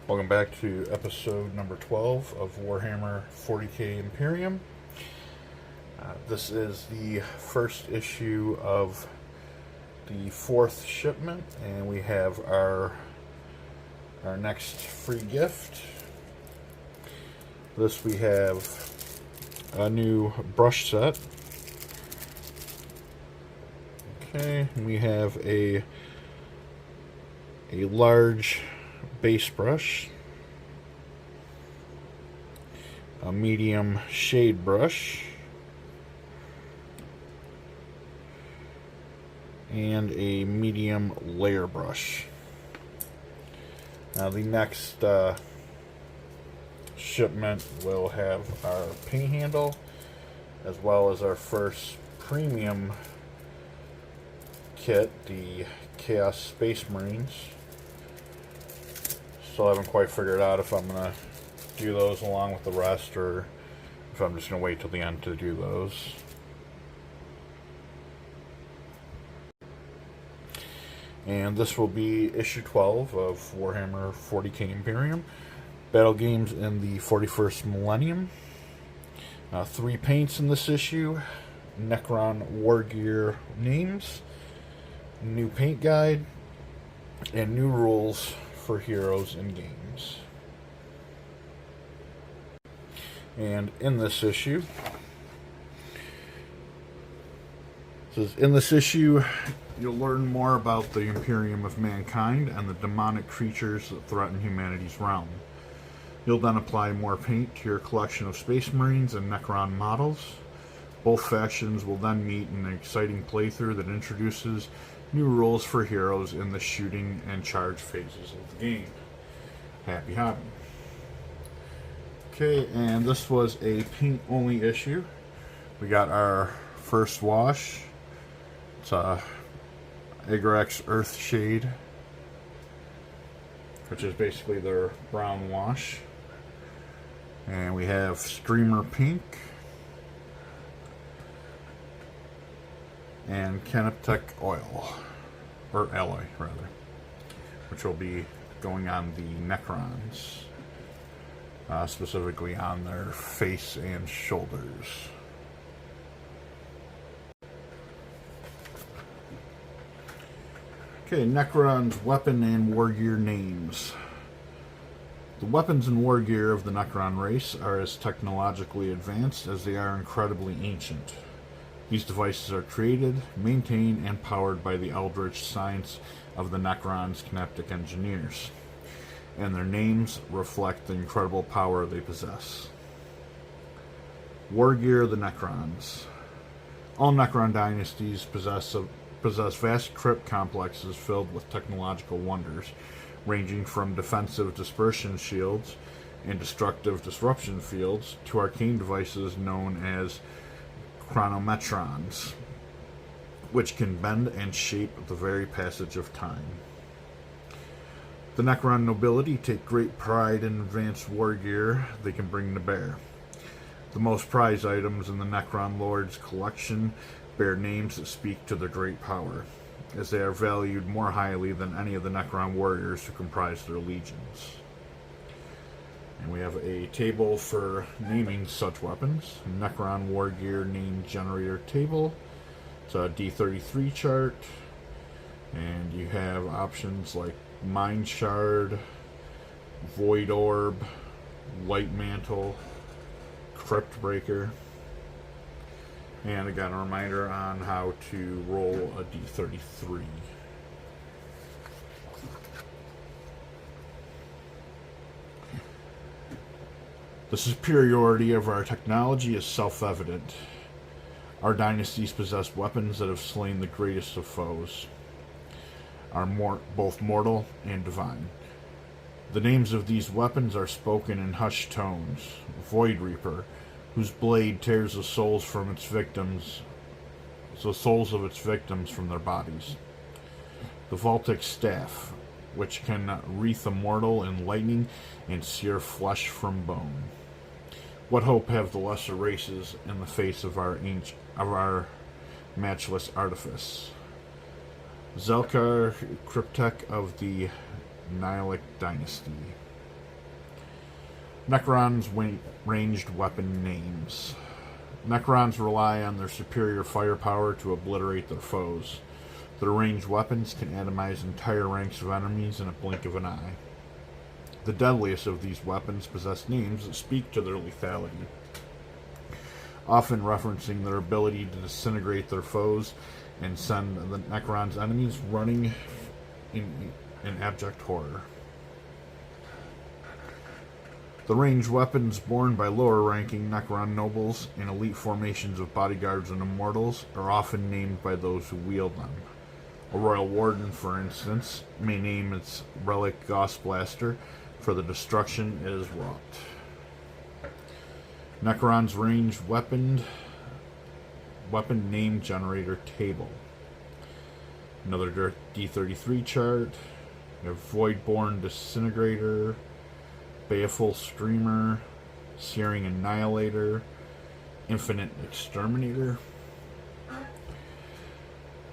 Welcome back to episode number 12 of Warhammer 40k Imperium. This is the first issue of the fourth shipment, and we have our next free gift. This we have a new brush set. Okay, we have a large base brush, a medium shade brush, and a medium layer brush. Now the next shipment will have our paint handle as well as our first premium kit, the Chaos Space Marines. Still haven't quite figured out if I'm going to do those along with the rest or if I'm just going to wait till the end to do those. And this will be issue 12 of Warhammer 40k Imperium. Battle games in the 41st millennium. 3 paints in this issue. Necron Wargear names. New paint guide. And new rules for heroes and games. And in this issue, you'll learn more about the Imperium of mankind and the demonic creatures that threaten humanity's realm. You'll then apply more paint to your collection of Space Marines and Necron models. Both factions will then meet in an exciting playthrough that introduces new rules for heroes in the shooting and charge phases of the game. Happy hobbing. Okay, and this was a paint-only issue. We got our first wash. It's a Agrax Earth Shade, which is basically their brown wash. And we have Streamer Pink and Canoptech Oil, or Alloy rather, which will be going on the Necrons, specifically on their face and shoulders. Okay, Necron's weapon and wargear names. The weapons and wargear of the Necron race are as technologically advanced as they are incredibly ancient. These devices are created, maintained, and powered by the eldritch science of the Necron's kinetic engineers, and their names reflect the incredible power they possess. Wargear the Necrons. All Necron dynasties possess vast crypt complexes filled with technological wonders, ranging from defensive dispersion shields and destructive disruption fields to arcane devices known as chronometrons, which can bend and shape the very passage of time. The Necron nobility take great pride in advanced war gear they can bring to bear. The most prized items in the Necron Lord's collection bear names that speak to their great power, as they are valued more highly than any of the Necron warriors who comprise their legions. And we have a table for naming such weapons. Necron Wargear Name Generator Table. It's a D33 chart. And you have options like Mind Shard, Void Orb, Light Mantle, Crypt Breaker. And I got a reminder on how to roll a D33. The superiority of our technology is self-evident. Our dynasties possess weapons that have slain the greatest of foes, are both mortal and divine. The names of these weapons are spoken in hushed tones. Void Reaper, whose blade tears the souls of its victims from their bodies. The Vaultic Staff, which can wreath a mortal in lightning and sear flesh from bone. What hope have the lesser races in the face of our matchless artifice? Zelkar, Cryptech of the Nihilus dynasty. Necrons' ranged weapon names. Necrons rely on their superior firepower to obliterate their foes. Their ranged weapons can atomize entire ranks of enemies in a blink of an eye. The deadliest of these weapons possess names that speak to their lethality, often referencing their ability to disintegrate their foes and send the Necrons' enemies running in abject horror. The ranged weapons borne by lower-ranking Necron nobles in elite formations of bodyguards and immortals are often named by those who wield them. A royal warden, for instance, may name its relic Gauss Blaster for the destruction it has wrought. Necron's ranged weapon name generator table. Another D33 chart. We have Voidborn Disintegrator, Baleful Streamer, Searing Annihilator, Infinite Exterminator.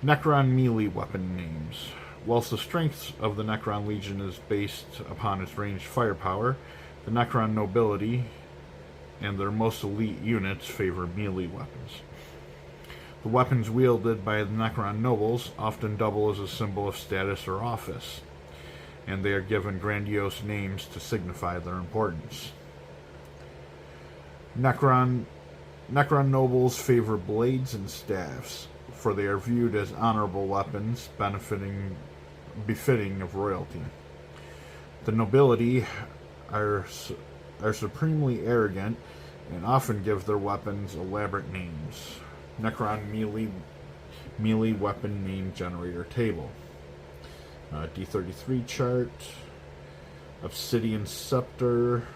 Necron melee weapon names. Whilst the strength of the Necron Legion is based upon its ranged firepower, the Necron nobility and their most elite units favor melee weapons. The weapons wielded by the Necron nobles often double as a symbol of status or office, and they are given grandiose names to signify their importance. Necron nobles favor blades and staffs, for they are viewed as honorable weapons befitting of royalty. The nobility are supremely arrogant and often give their weapons elaborate names. Necron melee weapon name generator table. D33 chart. Obsidian Scepter,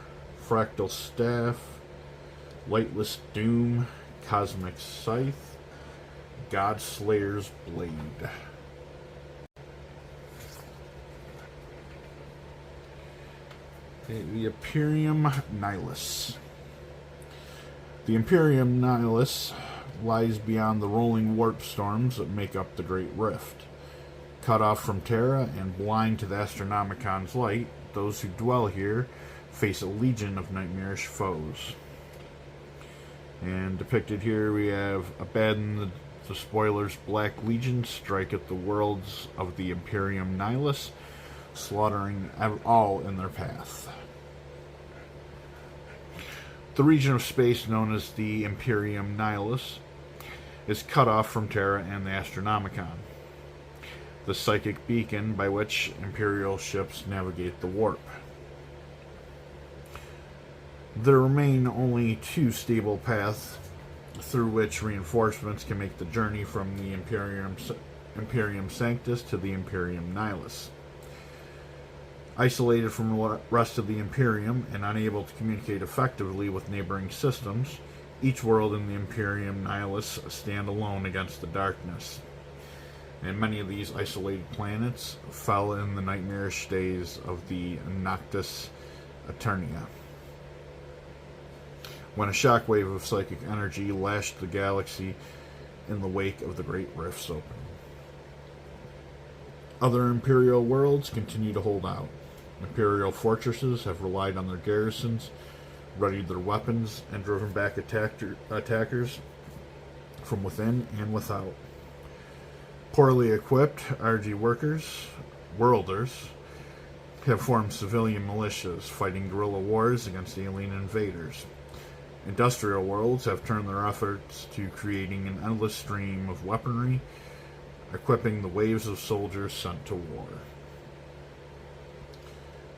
Fractal Staff, Lightless Doom, Cosmic Scythe, Godslayer's Blade. The Imperium Nihilus. The Imperium Nihilus lies beyond the rolling warp storms that make up the Great Rift. Cut off from Terra and blind to the Astronomicon's light, those who dwell here face a legion of nightmarish foes. And depicted here we have Abaddon the Spoiler's Black Legion strike at the worlds of the Imperium Nihilus, slaughtering all in their path. The region of space known as the Imperium Nihilus is cut off from Terra and the Astronomicon, the psychic beacon by which Imperial ships navigate the warp. There remain only two stable paths through which reinforcements can make the journey from the Imperium Sanctus to the Imperium Nihilus. Isolated from the rest of the Imperium and unable to communicate effectively with neighboring systems, each world in the Imperium Nihilus stand alone against the darkness. And many of these isolated planets fell in the nightmarish days of the Noctis Eternia, when a shockwave of psychic energy lashed the galaxy in the wake of the Great Rift's opening. Other Imperial worlds continue to hold out. Imperial fortresses have relied on their garrisons, readied their weapons, and driven back attackers from within and without. Poorly equipped RG worlders, have formed civilian militias, fighting guerrilla wars against alien invaders. Industrial worlds have turned their efforts to creating an endless stream of weaponry, equipping the waves of soldiers sent to war.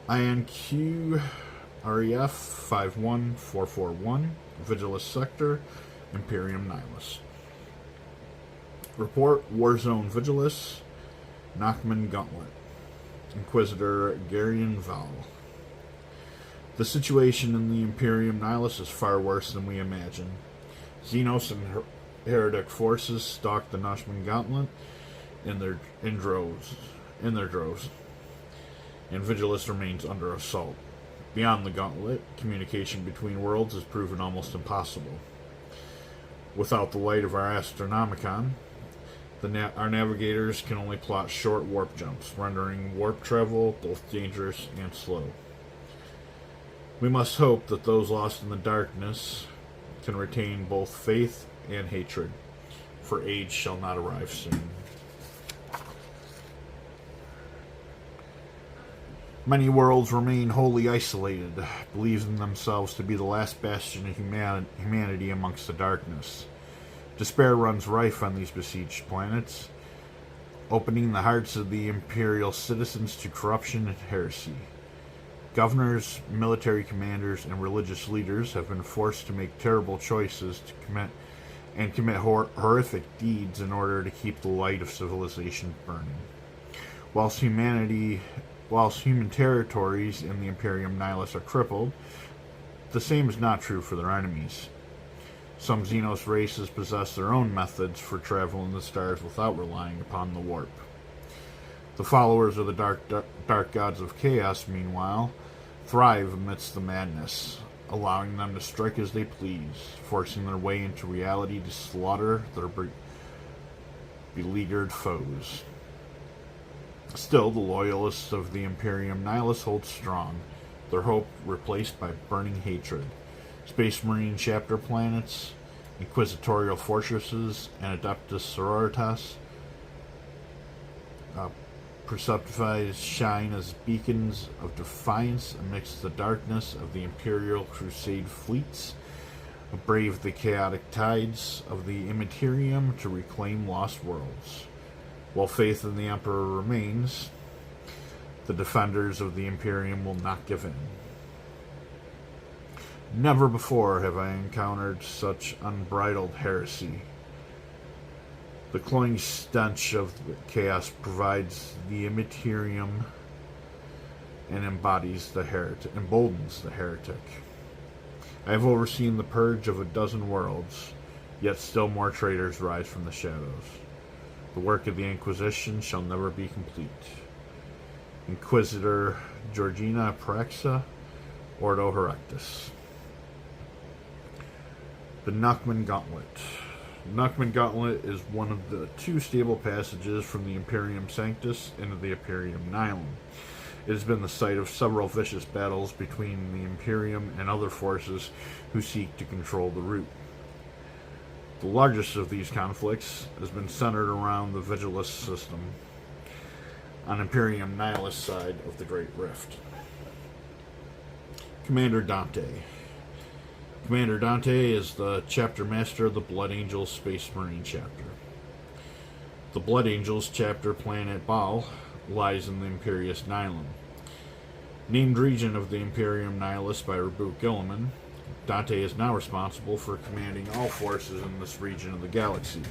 INQ REF 51441, Vigilus Sector, Imperium Nihilus. Report Warzone Vigilus, Nachman Gauntlet, Inquisitor Garion Val. The situation in the Imperium Nihilus is far worse than we imagine. Xenos and Heretic forces stalk the Nachman Gauntlet in their droves, and Vigilus remains under assault. Beyond the Gauntlet, communication between worlds has proven almost impossible. Without the light of our Astronomicon, our navigators can only plot short warp jumps, rendering warp travel both dangerous and slow. We must hope that those lost in the darkness can retain both faith and hatred, for age shall not arrive soon. Many worlds remain wholly isolated, believing themselves to be the last bastion of humanity amongst the darkness. Despair runs rife on these besieged planets, opening the hearts of the Imperial citizens to corruption and heresy. Governors, military commanders, and religious leaders have been forced to make terrible choices to commit horrific deeds in order to keep the light of civilization burning. Whilst human territories in the Imperium Nihilus are crippled, the same is not true for their enemies. Some Xenos races possess their own methods for traveling the stars without relying upon the warp. The followers of the dark gods of chaos, meanwhile, thrive amidst the madness, allowing them to strike as they please, forcing their way into reality to slaughter their beleaguered foes. Still, the loyalists of the Imperium Nihilus hold strong, their hope replaced by burning hatred. Space Marine chapter planets, inquisitorial fortresses, and Adeptus Sororitas Perceptifies shine as beacons of defiance amidst the darkness of the Imperial Crusade fleets, brave the chaotic tides of the Imperium to reclaim lost worlds. While faith in the Emperor remains, the defenders of the Imperium will not give in. Never before have I encountered such unbridled heresy. The cloying stench of chaos provides the Imperium and emboldens the heretic. I have overseen the purge of a dozen worlds, yet still more traitors rise from the shadows. The work of the Inquisition shall never be complete. Inquisitor Georgina Praxa, Ordo Herectus. The Nuckman Gauntlet. Nuckman Gauntlet is one of the two stable passages from the Imperium Sanctus into the Imperium Nihilum. It has been the site of several vicious battles between the Imperium and other forces who seek to control the route. The largest of these conflicts has been centered around the Vigilus system on Imperium Nihilus side of the Great Rift. Commander Dante. Commander Dante is the chapter master of the Blood Angels Space Marine chapter. The Blood Angels chapter planet Baal lies in the Imperius Nihilum. Named region of the Imperium Nihilus by Rabuk Gilliman, Dante is now responsible for commanding all forces in this region of the galaxy.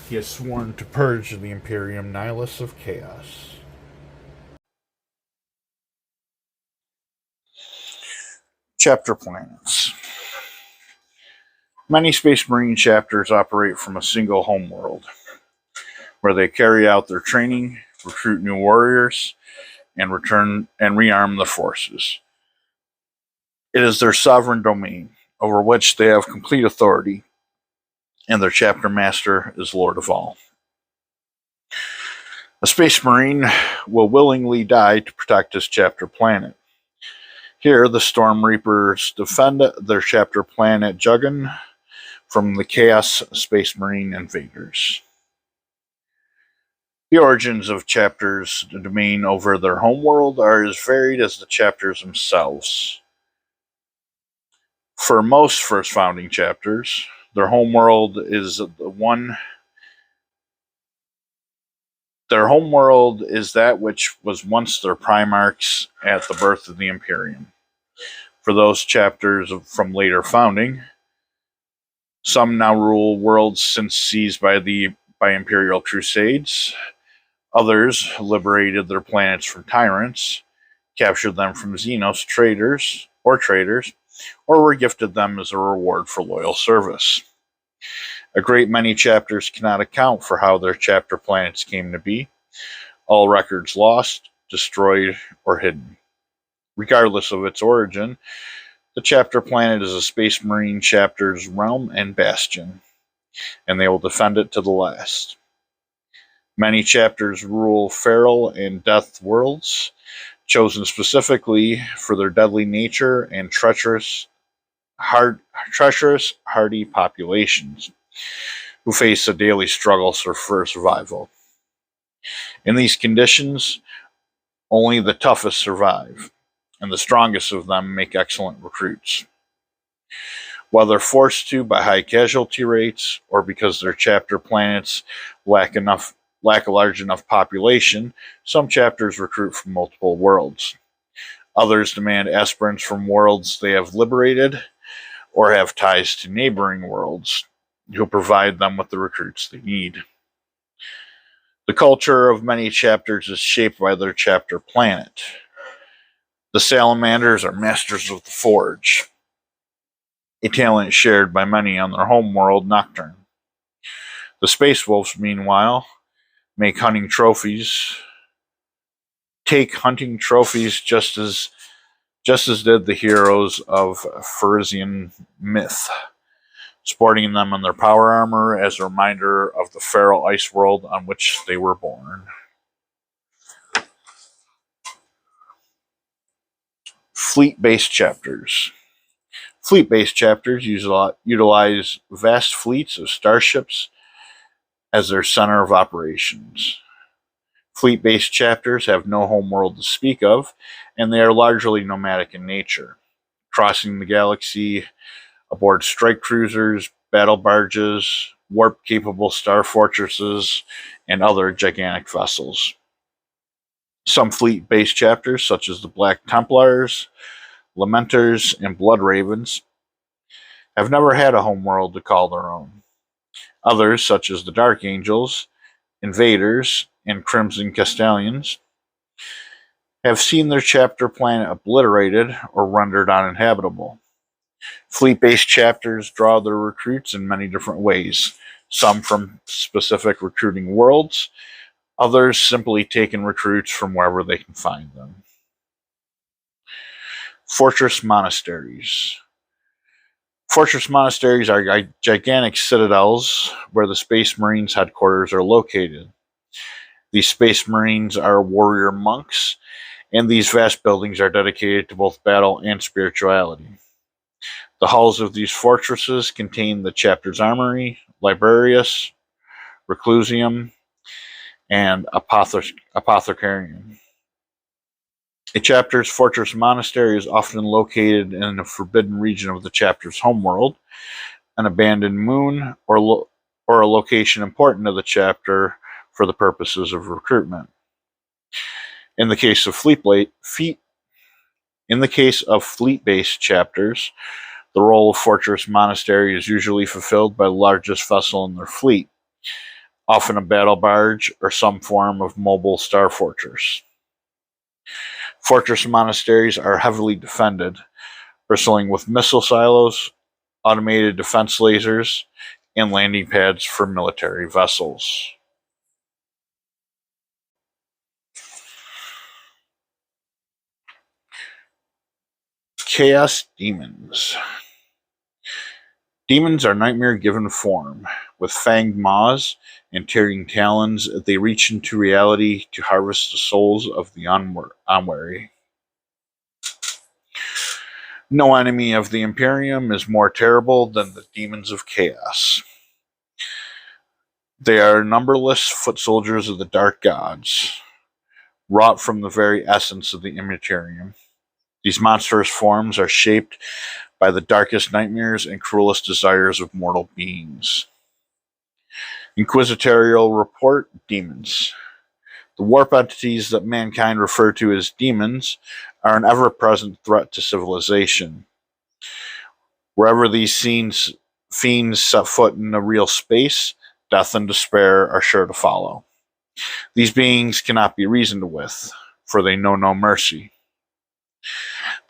He has sworn to purge the Imperium Nihilus of chaos. Chapter planets. Many Space Marine chapters operate from a single homeworld, where they carry out their training, recruit new warriors, and rearm the forces. It is their sovereign domain, over which they have complete authority, and their chapter master is Lord of all. A Space Marine will willingly die to protect his chapter planet. Here, the Storm Reapers defend their chapter planet Juggin from the Chaos Space Marine invaders. The origins of chapters' domain over their homeworld are as varied as the chapters themselves. For most first founding chapters, their homeworld is that which was once their primarchs at the birth of the Imperium. For those chapters from later founding, some now rule worlds since seized by Imperial Crusades. Others liberated their planets from tyrants, captured them from Xenos traders, or were gifted them as a reward for loyal service. A great many chapters cannot account for how their chapter planets came to be. All records lost, destroyed, or hidden. Regardless of its origin, the chapter planet is a Space Marine chapter's realm and bastion, and they will defend it to the last. Many chapters rule feral and death worlds, chosen specifically for their deadly nature and treacherous, hardy populations who face a daily struggle for survival. In these conditions, only the toughest survive, and the strongest of them make excellent recruits. Whether forced to by high casualty rates or because their chapter planets lack a large enough population, some chapters recruit from multiple worlds. Others demand aspirants from worlds they have liberated or have ties to neighboring worlds who provide them with the recruits they need. The culture of many chapters is shaped by their chapter planet. The salamanders are masters of the forge, a talent shared by many on their homeworld, Nocturne. The space wolves, meanwhile, take hunting trophies just as did the heroes of Frisian myth, sporting them in their power armor as a reminder of the feral ice world on which they were born. Fleet-based chapters. Fleet-based chapters utilize vast fleets of starships as their center of operations. Fleet-based chapters have no homeworld to speak of, and they are largely nomadic in nature, crossing the galaxy aboard strike cruisers, battle barges, warp-capable star fortresses, and other gigantic vessels. Some fleet-based chapters, such as the Black Templars, Lamenters, and Blood Ravens, have never had a homeworld to call their own. Others, such as the Dark Angels, Invaders, and Crimson Castellans, have seen their chapter planet obliterated or rendered uninhabitable. Fleet-based chapters draw their recruits in many different ways, some from specific recruiting worlds, others simply taking recruits from wherever they can find them. Fortress monasteries. Fortress monasteries are gigantic citadels where the Space Marines headquarters are located. These Space Marines are warrior monks, and these vast buildings are dedicated to both battle and spirituality. The halls of these fortresses contain the chapter's armory, librarius, reclusium, and apothecarium. A chapter's fortress monastery is often located in a forbidden region of the chapter's homeworld, an abandoned moon, or a location important to the chapter for the purposes of recruitment. In the case of fleet-based chapters, the role of fortress monastery is usually fulfilled by the largest vessel in their fleet, often a battle barge or some form of mobile star fortress. Fortress monasteries are heavily defended, bristling with missile silos, automated defense lasers, and landing pads for military vessels. Chaos Demons. Demons are nightmare-given form. With fanged maws and tearing talons, they reach into reality to harvest the souls of the unwary. No enemy of the Imperium is more terrible than the demons of chaos. They are numberless foot soldiers of the dark gods, wrought from the very essence of the Imperium. These monstrous forms are shaped by the darkest nightmares and cruelest desires of mortal beings. Inquisitorial report: Demons. The warp entities that mankind refer to as demons are an ever-present threat to civilization. Wherever these fiends set foot in a real space, death and despair are sure to follow. These beings cannot be reasoned with, for they know no mercy.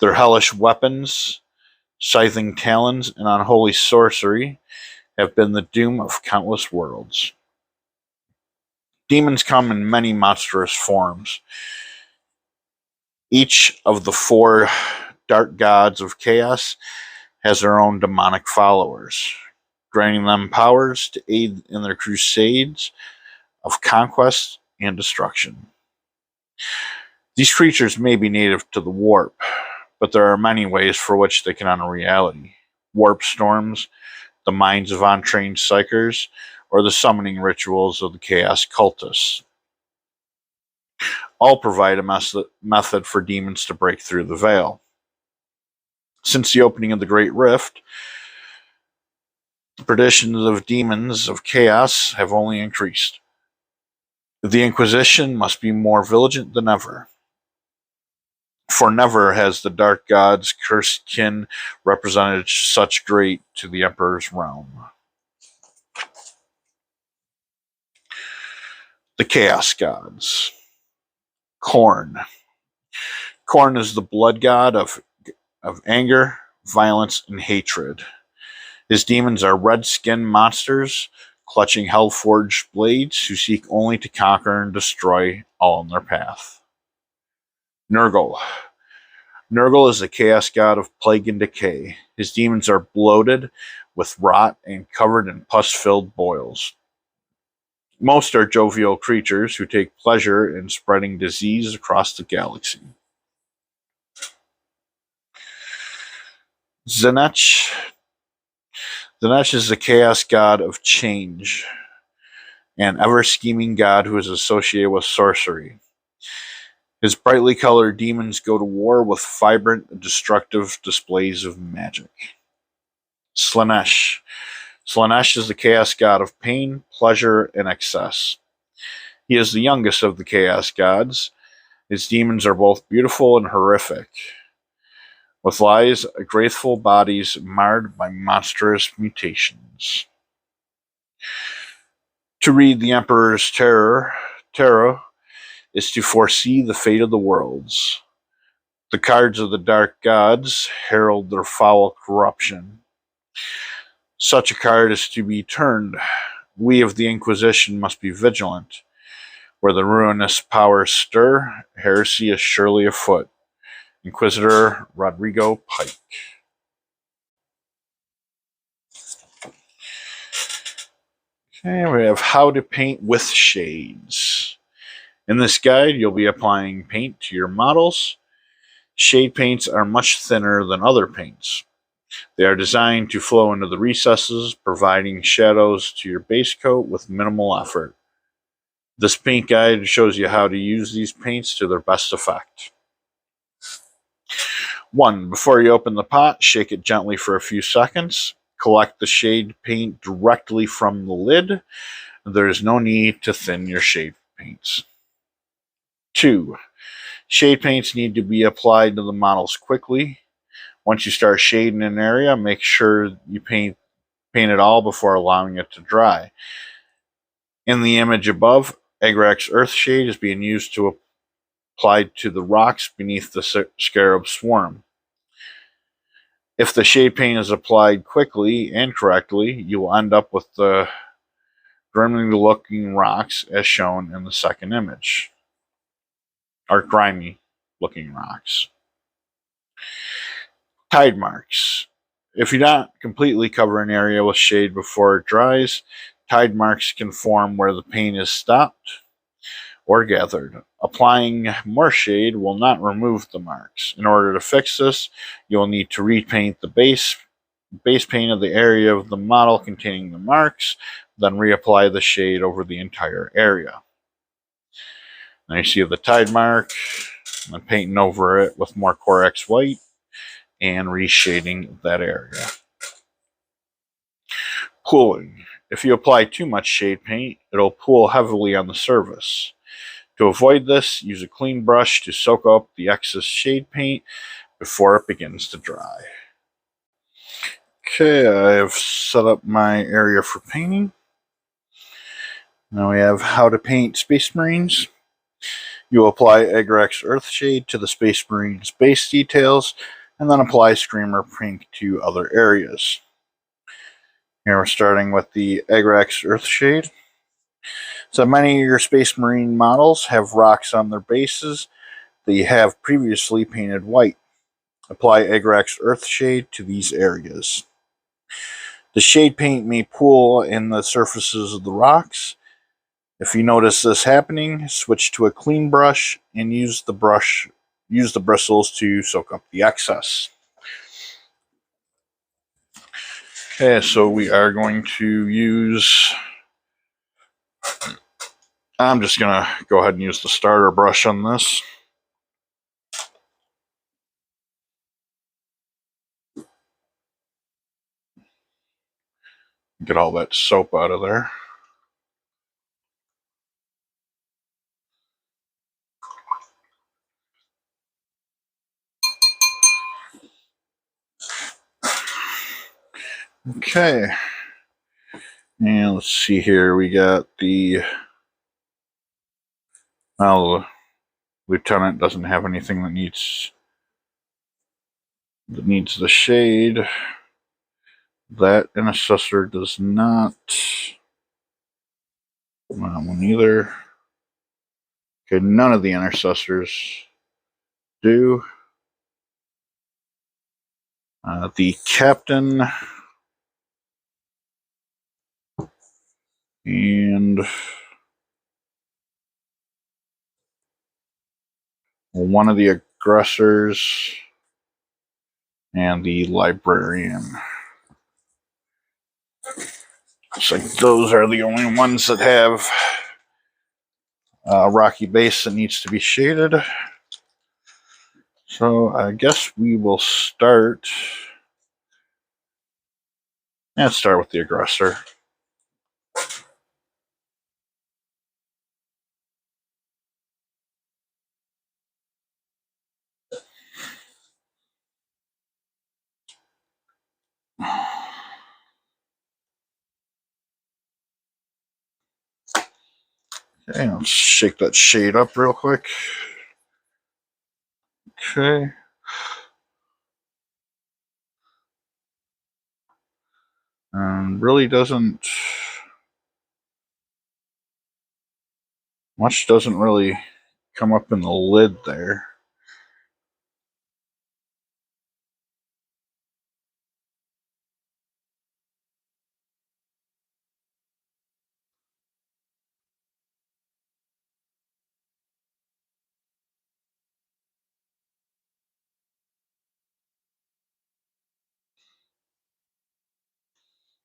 Their hellish weapons, scything talons, and unholy sorcery have been the doom of countless worlds. Demons come in many monstrous forms. Each of the four dark gods of chaos has their own demonic followers, granting them powers to aid in their crusades of conquest and destruction. These creatures may be native to the warp, but there are many ways for which they can enter reality. Warp storms, the minds of untrained psychers, or the summoning rituals of the chaos cultists all provide a method for demons to break through the veil. Since the opening of the Great Rift, the predictions of demons of chaos have only increased. The Inquisition must be more vigilant than ever, for never has the dark god's cursed kin represented such great to the Emperor's realm. The Chaos Gods. Khorne. Khorne is the blood god of anger, violence, and hatred. His demons are red-skinned monsters, clutching hell-forged blades who seek only to conquer and destroy all in their path. Nurgle. Nurgle is the chaos god of plague and decay. His demons are bloated with rot and covered in pus-filled boils. Most are jovial creatures who take pleasure in spreading disease across the galaxy. Tzeentch. Tzeentch is the chaos god of change, an ever-scheming god who is associated with sorcery. His brightly colored demons go to war with vibrant, destructive displays of magic. Slaanesh. Slaanesh is the chaos god of pain, pleasure, and excess. He is the youngest of the chaos gods. His demons are both beautiful and horrific, with lies, graceful bodies marred by monstrous mutations. To read the Emperor's tarot is to foresee the fate of the worlds. The cards of the dark gods herald their foul corruption. Such a card is to be turned. We of the Inquisition must be vigilant. Where the ruinous powers stir, heresy is surely afoot. Inquisitor Rodrigo Pike. Okay, we have how to paint with shades. In this guide, you'll be applying paint to your models. Shade paints are much thinner than other paints. They are designed to flow into the recesses, providing shadows to your base coat with minimal effort. This paint guide shows you how to use these paints to their best effect. 1. Before you open the pot, shake it gently for a few seconds. Collect the shade paint directly from the lid. There is no need to thin your shade paints. 2. Shade paints need to be applied to the models quickly. Once you start shading an area, make sure you paint it all before allowing it to dry. In the image above, Agrax Earth Shade is being used to apply to the rocks beneath the scarab swarm. If the shade paint is applied quickly and correctly, you will end up with the grimy-looking rocks as shown in the second image. Or grimy-looking rocks. Tide marks. If you don't completely cover an area with shade before it dries, tide marks can form where the paint is stopped or gathered. Applying more shade will not remove the marks. In order to fix this, you will need to repaint the base paint of the area of the model containing the marks, then reapply the shade over the entire area. Now you see the tide mark, and then painting over it with more Corex white and reshading that area. Pooling. If you apply too much shade paint, it'll pool heavily on the surface. To avoid this, use a clean brush to soak up the excess shade paint before it begins to dry. Okay, I have set up my area for painting. Now we have how to paint Space Marines. You apply Agrax Earthshade to the Space Marines base details, and then apply Screamer paint to other areas. Here we're starting with the Agrax Earthshade. So many of your Space Marine models have rocks on their bases that you have previously painted white. Apply Agrax Earthshade to these areas. The shade paint may pool in the surfaces of the rocks. If you notice this happening, switch to a clean brush and use the bristles to soak up the excess. Okay, so we are going to use, I'm just going to go ahead and use the starter brush on this. Get all that soap out of there. Okay. And let's see here. We got the, well, the lieutenant doesn't have anything that needs the shade. That intercessor does not. That one either. Okay, none of the intercessors do. The captain and one of the aggressors and the librarian. Looks like those are the only ones that have a rocky base that needs to be shaded. So I guess we will start. Let's start with the aggressor. Okay, let's shake that shade up real quick. Okay. Really doesn't. Much doesn't really come up in the lid there.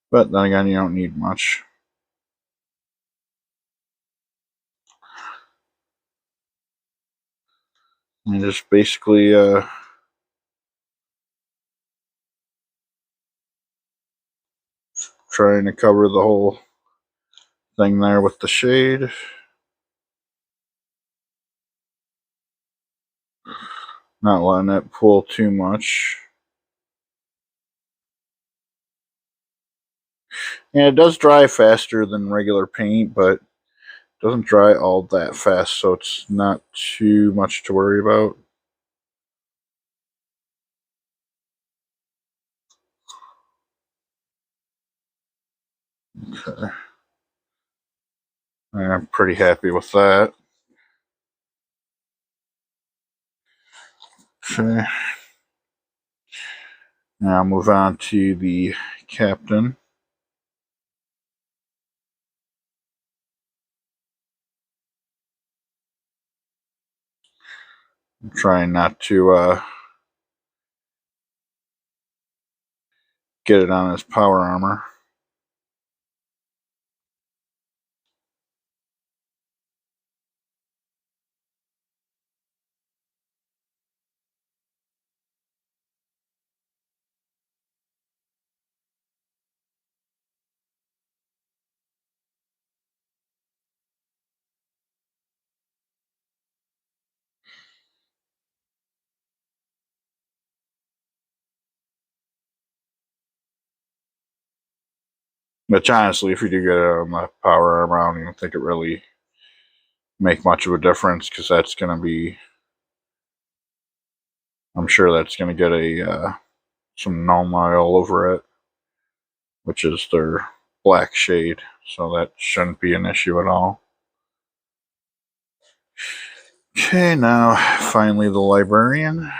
But then again, you don't need much. And just basically trying to cover the whole thing there with the shade. Not letting it pull too much. And it does dry faster than regular paint, but it doesn't dry all that fast, so it's not too much to worry about. Okay. I'm pretty happy with that. Okay. Now move on to the captain. I'm trying not to get it on his power armor. Which honestly, if you do get it on the power armor, I don't even think it really make much of a difference, because that's going to be, I'm sure that's going to get a some gnome oil over it, which is their black shade, so that shouldn't be an issue at all. Okay, now finally the librarian.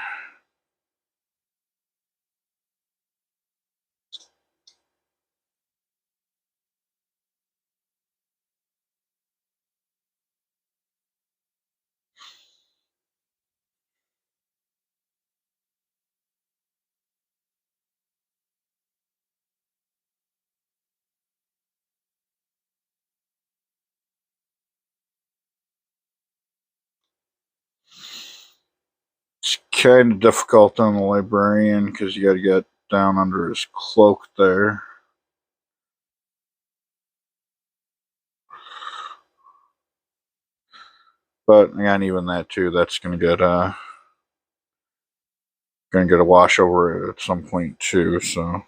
kind of difficult on the librarian because you got to get down under his cloak there. But again, even that too, that's going to get a wash over at some point too. So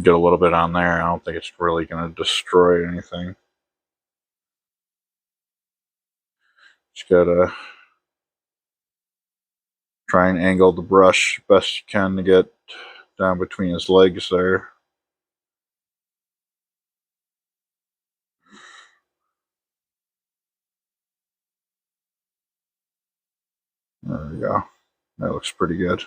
get a little bit on there. I don't think it's really going to destroy anything. Just gotta try and angle the brush best you can to get down between his legs there. There we go. That looks pretty good.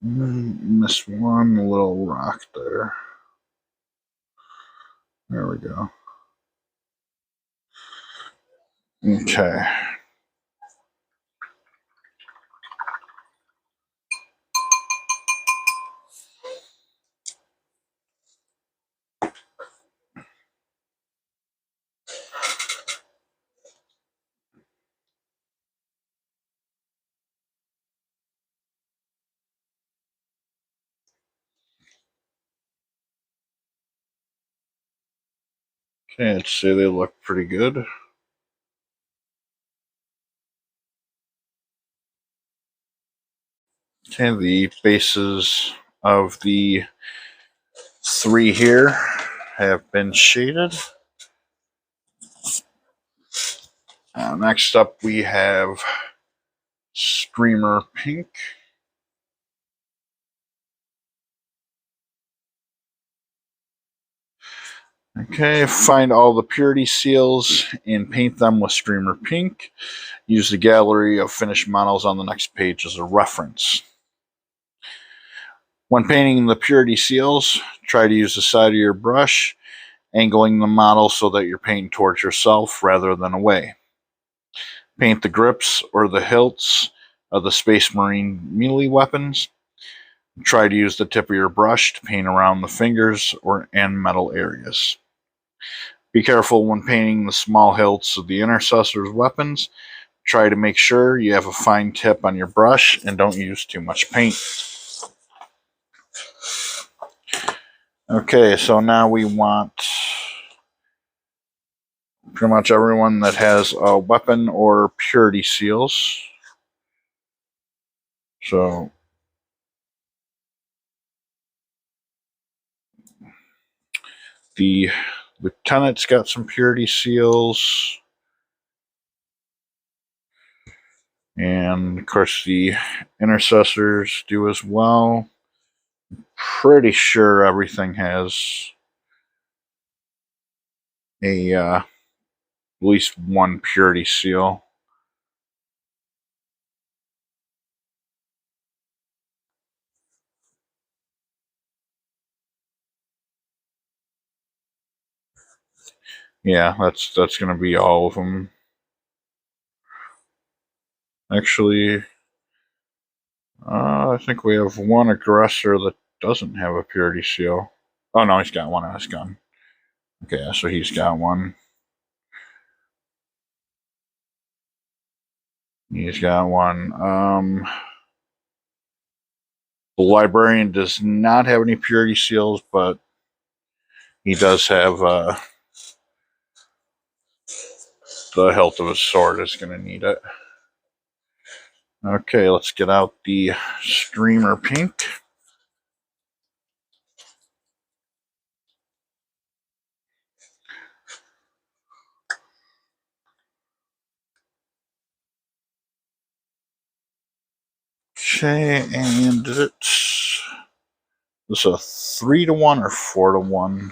Missed one little rock there. There we go. Okay. Okay, I'd say they look pretty good. Okay, the bases of the 3 here have been shaded. Next up, we have Streamer Pink. Okay, find all the purity seals and paint them with Streamer Pink. Use the gallery of finished models on the next page as a reference. When painting the purity seals, try to use the side of your brush, angling the model so that you're painting towards yourself rather than away. Paint the grips or the hilts of the Space Marine melee weapons. Try to use the tip of your brush to paint around the fingers and metal areas. Be careful when painting the small hilts of the Intercessor's weapons. Try to make sure you have a fine tip on your brush and don't use too much paint. Okay, so now we want pretty much everyone that has a weapon or purity seals. So the lieutenant's got some purity seals. And of course the intercessors do as well. Pretty sure everything has at least one purity seal. Yeah, that's going to be all of them. Actually, I think we have one aggressor that doesn't have a purity seal. Oh no, he's got one on his gun. Okay, so he's got one. He's got one. The librarian does not have any purity seals, but he does have the hilt of his sword is going to need it. Okay, let's get out the Streamer Pink. Okay, and it's this a 3-to-1 or 4-to-1?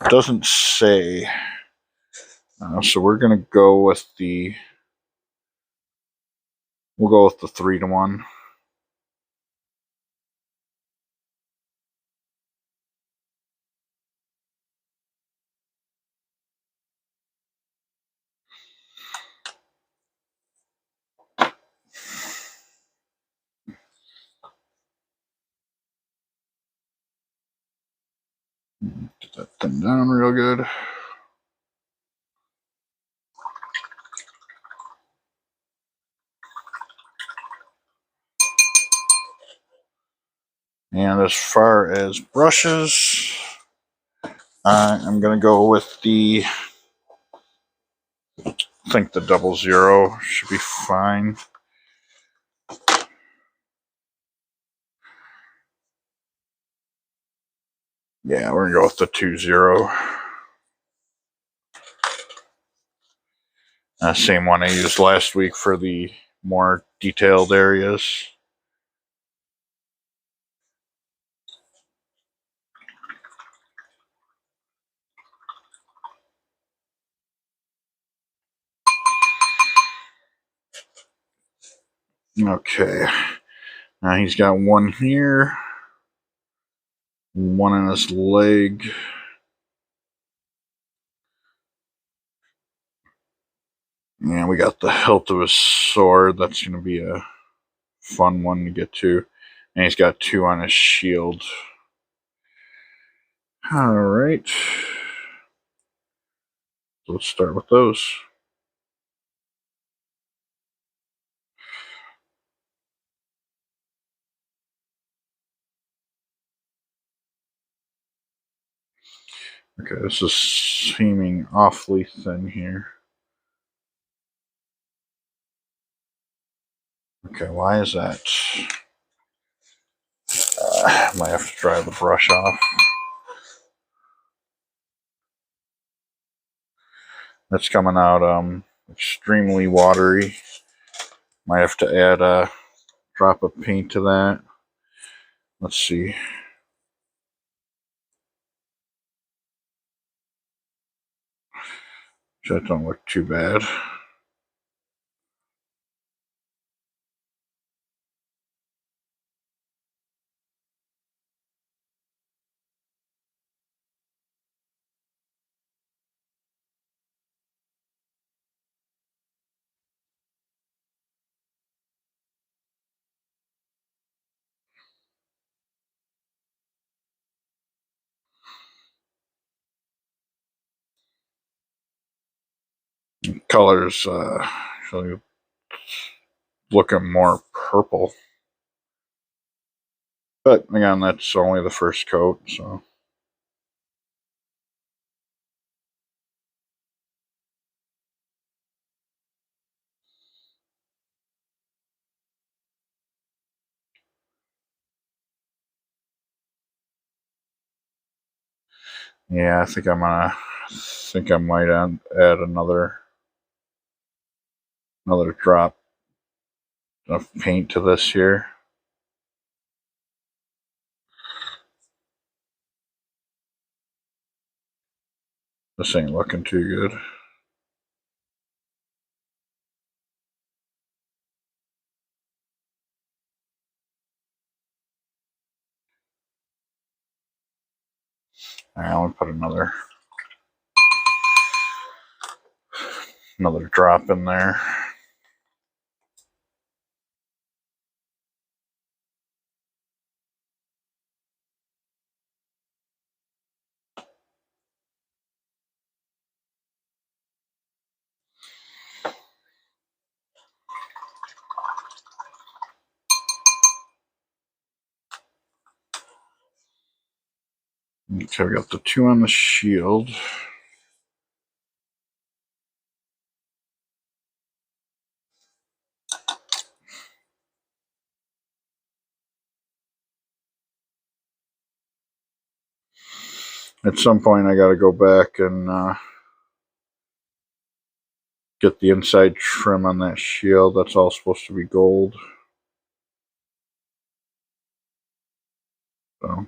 Doesn't say. So we're going to go with the We'll go with the 3-to-1. Get that thing down real good. And as far as brushes, I'm going to go with the, I think the 00 should be fine. Yeah, we're going to go with the 20. Same one I used last week for the more detailed areas. Okay, now he's got one here, one in his leg. And we got the hilt of his sword. That's going to be a fun one to get to. And he's got 2 on his shield. Alright. Let's start with those. Okay, this is seeming awfully thin here. Okay, why is that? Might have to dry the brush off. That's coming out extremely watery. Might have to add a drop of paint to that. Let's see. That don't look too bad. Colors actually looking more purple. But again, that's only the first coat, so. Yeah, I think I might add another drop of paint to this here. This ain't looking too good. Alright, I'll put another drop in there. Okay, we got the 2 on the shield. At some point, I got to go back and get the inside trim on that shield. That's all supposed to be gold. So,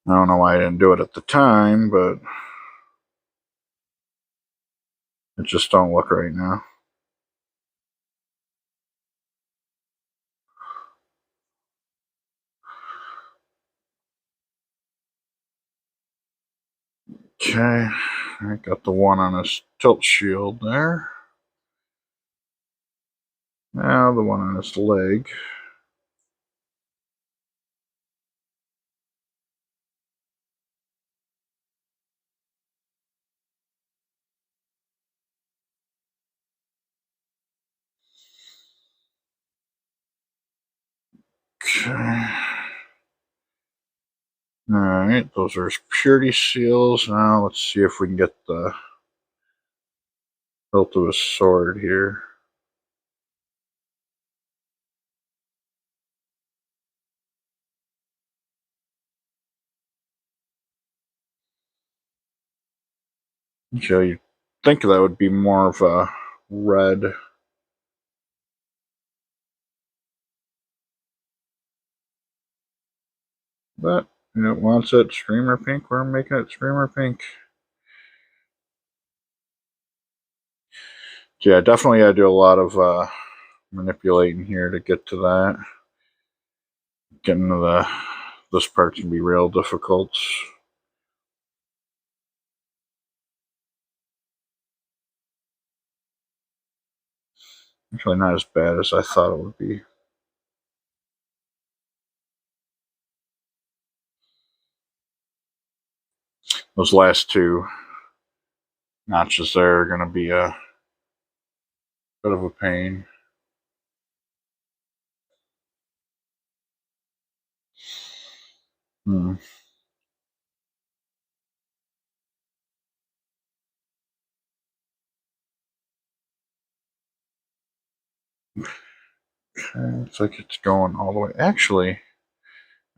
I don't know why I didn't do it at the time, but it just don't look right now. Okay, I got the one on his tilt shield there. Now the one on his leg. Okay. Alright, those are his purity seals. Now let's see if we can get the hilt of his sword here. Okay, you'd think that would be more of a red. But it wants it streamer pink. We're making it streamer pink. Yeah, definitely got to do a lot of manipulating here to get to that. Getting to this part can be real difficult. Actually, not as bad as I thought it would be. Those last two notches there are going to be a bit of a pain. Hmm. Okay, looks like it's going all the way. Actually,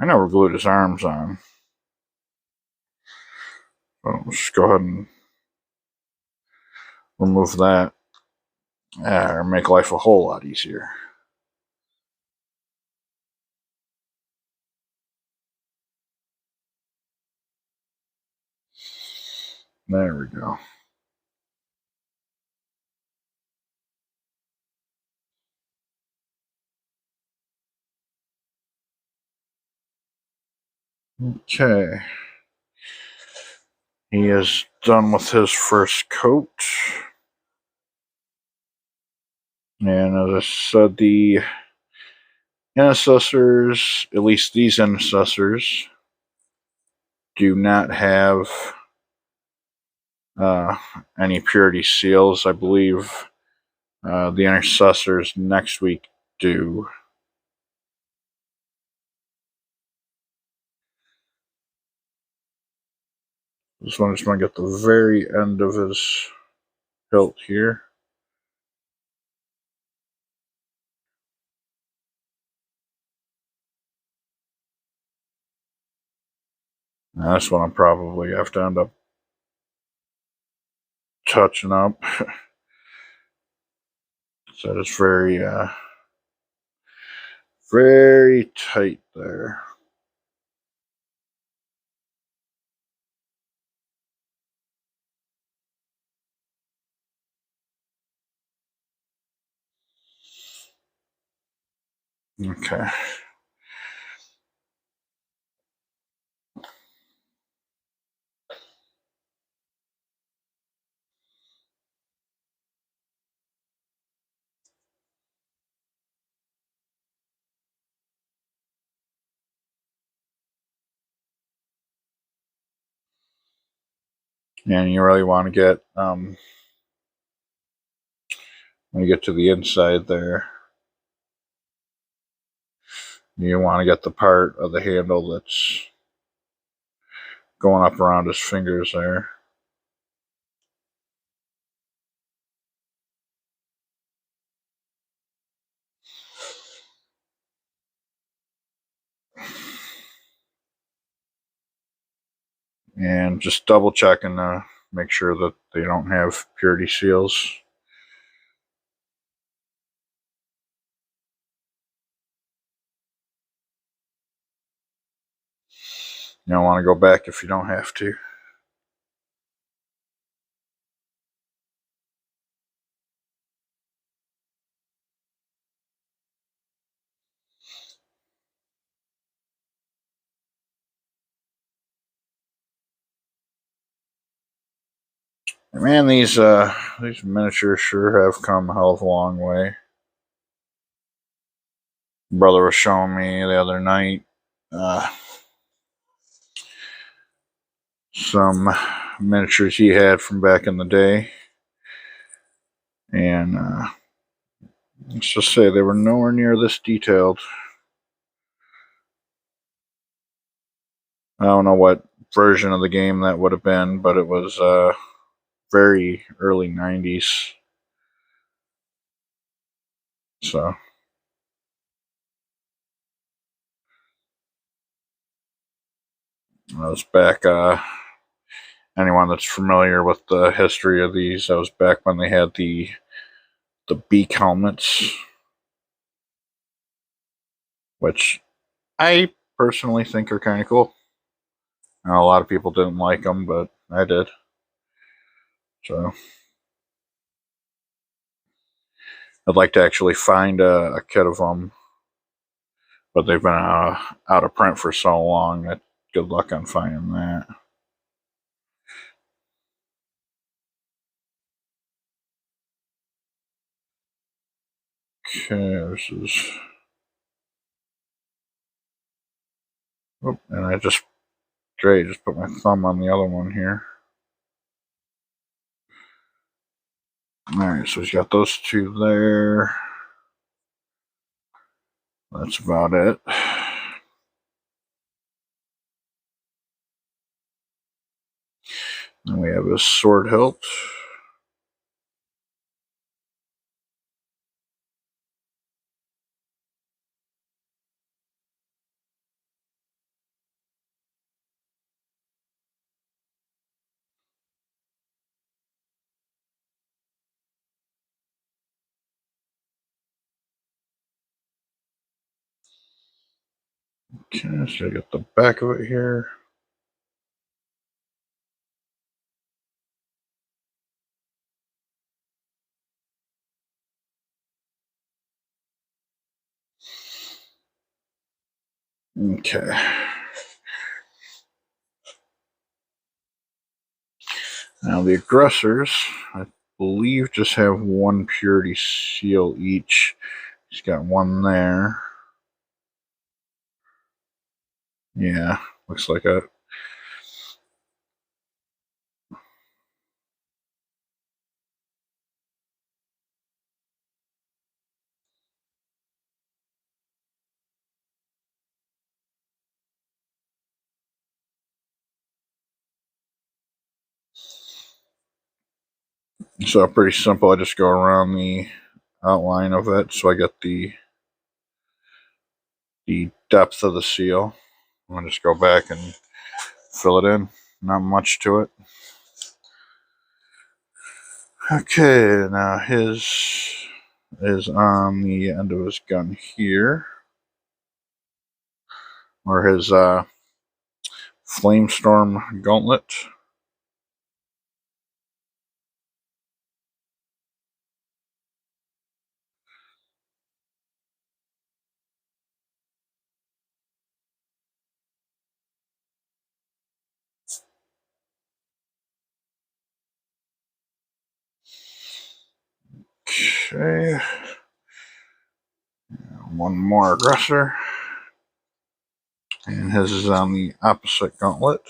I never glued his arms on. So let's just go ahead and remove that. Or make life a whole lot easier. There we go. Okay. He is done with his first coat. And as I said, the intercessors, at least these intercessors, do not have any purity seals. I believe the intercessors next week do. This one just want to get the very end of his hilt here. Now, this one I'll probably have to end up touching up. So it's very tight there. Okay. And you really want to get when you get to the inside there, you want to get the part of the handle that's going up around his fingers there. And just double checking to make sure that they don't have purity seals. You don't want to go back if you don't have to. Man, these miniatures sure have come a hell of a long way. Brother was showing me the other night some miniatures he had from back in the day, and let's just say they were nowhere near this detailed. I don't know what version of the game that would have been, but it was very early 90s. So I was back. Anyone that's familiar with the history of these, I was back when they had the beak helmets, which I personally think are kind of cool. Now, a lot of people didn't like them, but I did. So I'd like to actually find a kit of them, but they've been out of print for so long that good luck on finding that. Okay, this is. Oh, and I just put my thumb on the other one here. Alright, so he's got those two there. That's about it. Then we have his sword hilt. Okay, so I got the back of it here. Okay. Now the aggressors, I believe, just have one purity seal each. He's got one there. Yeah, looks like a. So pretty simple. I just go around the outline of it, so I get the depth of the seal. I'm gonna just go back and fill it in. Not much to it. Okay, now his is on the end of his gun here, or his Flamestorm Gauntlet. Okay, one more aggressor, and his is on the opposite gauntlet.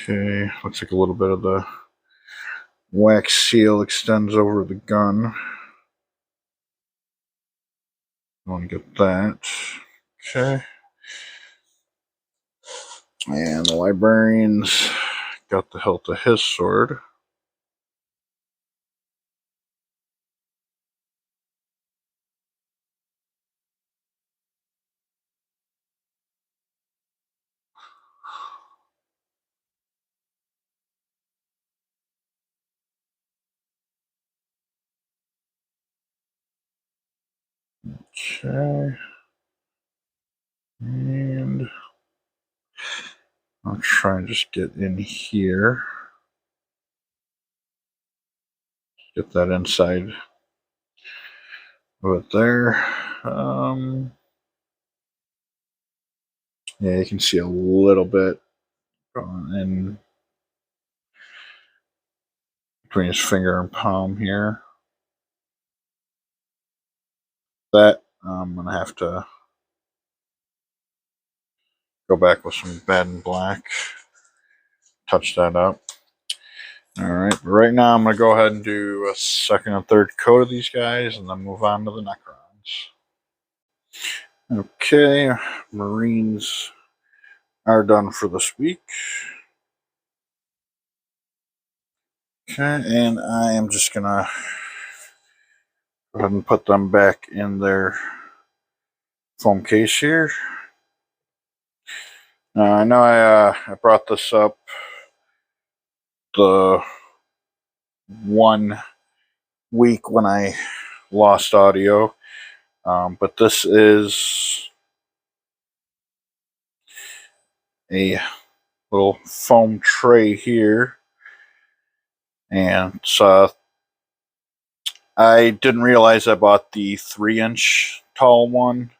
Okay, looks like a little bit of the wax seal extends over the gun. I want to get that. Okay. And the librarian's got the hilt of his sword. Okay. And I'll try and just get in here. Get that inside of it there. Yeah, you can see a little bit going in between his finger and palm here. That I'm going to have to go back with some bed and black. Touch that up. Alright, but right now I'm going to go ahead and do a second and third coat of these guys and then move on to the Necrons. Okay, Marines are done for this week. Okay, and I am just going to go ahead and put them back in their foam case here. Now, I know I brought this up the 1 week when I lost audio, but this is a little foam tray here, and so I didn't realize I bought the 3-inch tall one.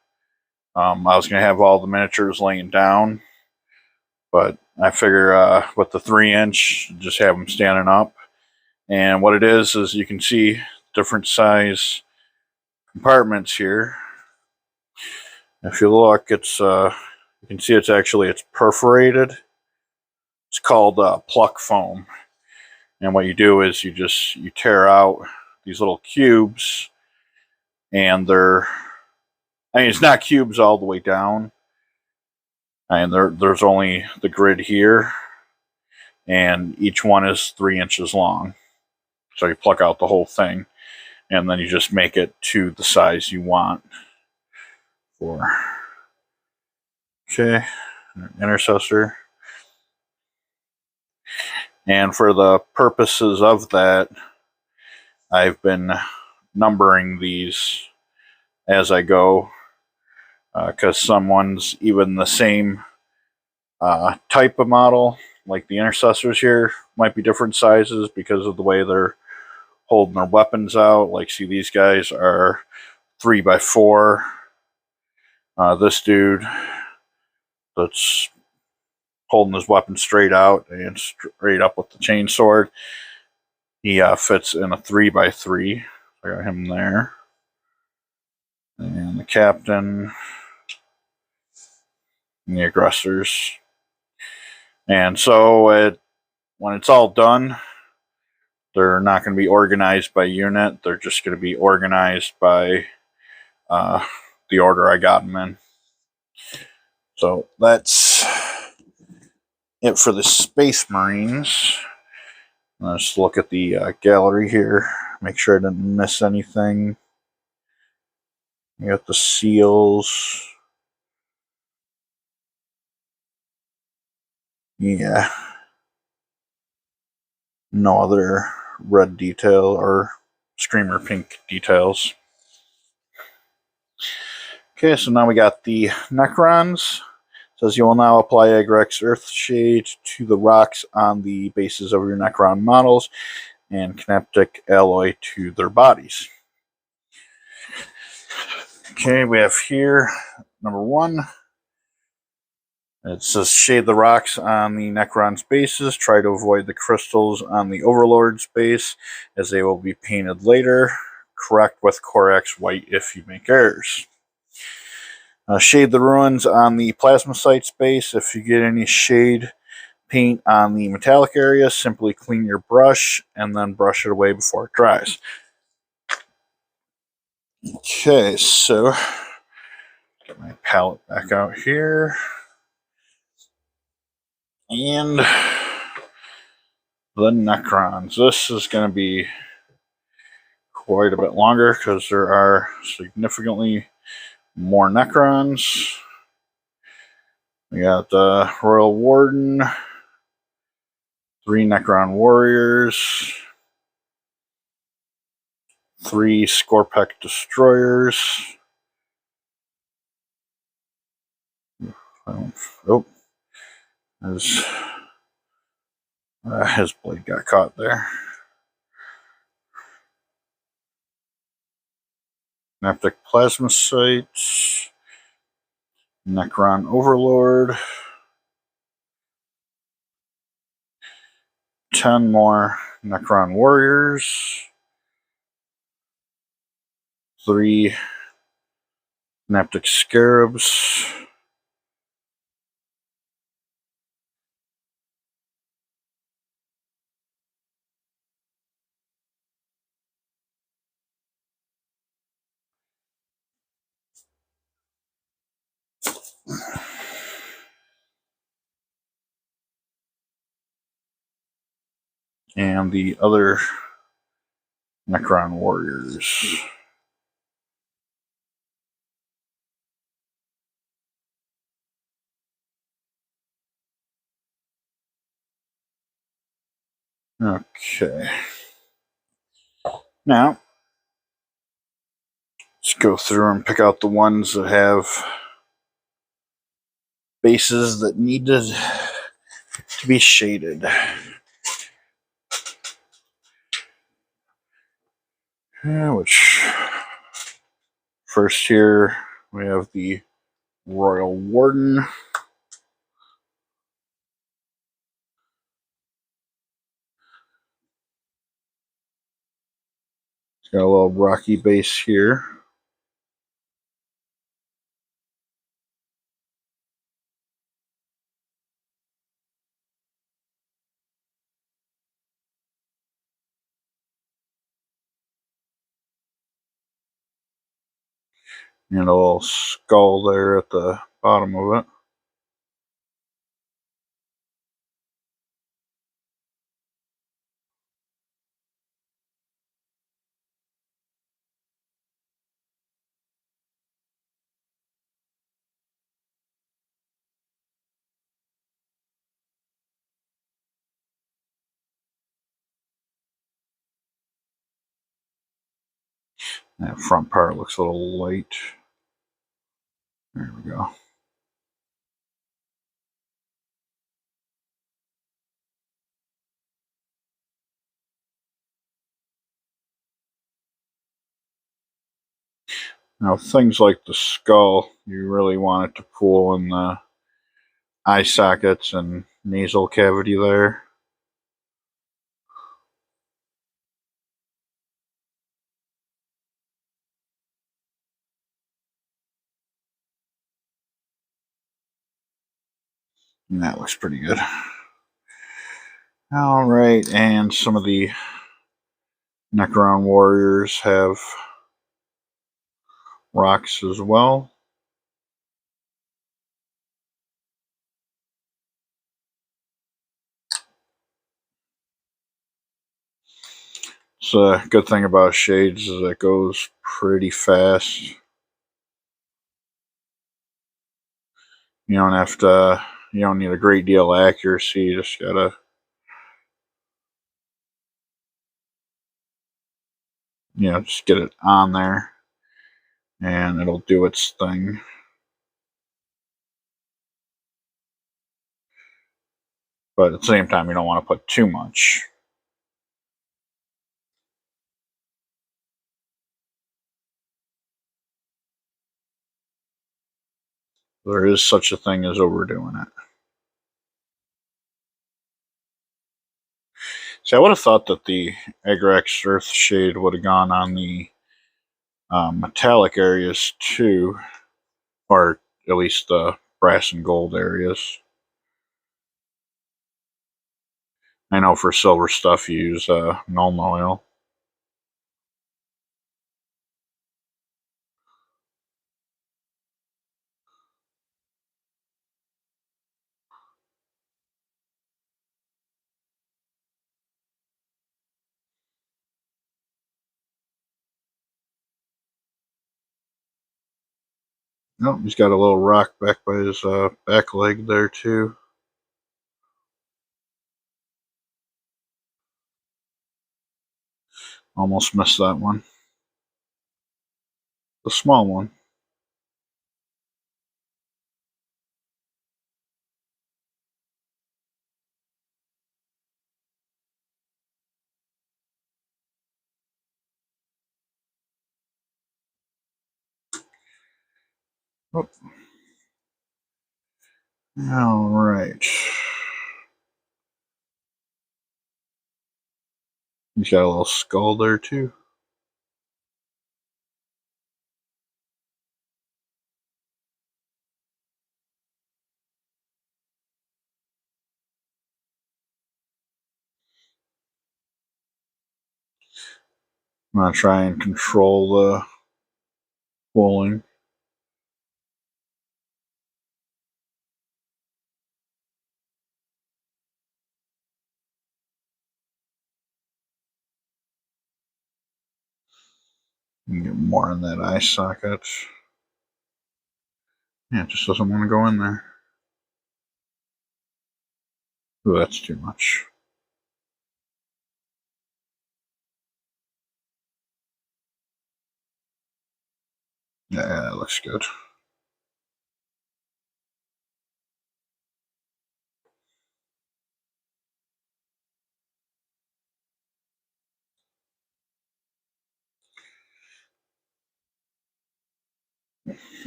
I was going to have all the miniatures laying down, but I figure with the 3-inch, just have them standing up. And what it is you can see different size compartments here. If you look, it's you can see it's perforated. It's called pluck foam, and what you do is you tear out these little cubes, and it's not cubes all the way down, and there's only the grid here, and each one is 3 inches long. So you pluck out the whole thing, and then you just make it to the size you want for. Okay, intercessor. And for the purposes of that, I've been numbering these as I go, because some ones, even the same type of model, like the intercessors here, might be different sizes because of the way they're holding their weapons out. Like, see, these guys are 3x4. This dude that's holding his weapon straight out and straight up with the chainsword, he fits in a 3x3. I got him there. And the captain, and the aggressors. And so when it's all done, they're not going to be organized by unit. They're just going to be organized by the order I got them in. So that's it for the Space Marines. Let's look at the gallery here. Make sure I didn't miss anything. You got the seals. Yeah. No other red detail or screamer pink details. Okay, so now we got the Necrons. It says you will now apply Agrax Earthshade to the rocks on the bases of your Necron models and Kinetic Alloy to their bodies. Okay, we have here number 1. It says shade the rocks on the Necron's bases. Try to avoid the crystals on the Overlord's base, as they will be painted later. Correct with Corax White if you make errors. Shade the ruins on the Plasmacyte's base. If you get any shade paint on the metallic area, simply clean your brush and then brush it away before it dries. Okay, so get my palette back out here. And the Necrons. This is going to be quite a bit longer because there are significantly more Necrons. We got the Royal Warden, 3 Necron Warriors, 3 Scorpec Destroyers, Oh, his blade got caught there. Synaptic Plasmacytes, Necron Overlord, 10 more Necron Warriors, 3 Synaptic Scarabs, and the other Necron Warriors. Okay. Now, let's go through and pick out the ones that have bases that needed to be shaded. Which, first here, we have the Royal Warden. It's got a little rocky base here. And a little skull there at the bottom of it. That front part looks a little light. There we go. Now, things like the skull, you really want it to pool in the eye sockets and nasal cavity there. And that looks pretty good. Alright, and some of the Necron warriors have rocks as well. It's a good thing about shades is it goes pretty fast. You don't have to, you don't need a great deal of accuracy, you just gotta just get it on there and it'll do its thing. But at the same time, you don't want to put too much. There is such a thing as overdoing it. See, I would have thought that the Agrax Earth Shade would have gone on the metallic areas too, or at least the brass and gold areas. I know for silver stuff you use Nuln Oil. Nope, he's got a little rock back by his back leg there too. Almost missed that one. The small one. Oh. All right. He's got a little skull there too. I'm gonna try and control the bowling. Get more in that eye socket. Yeah, it just doesn't want to go in there. Ooh, that's too much. Yeah, that looks good.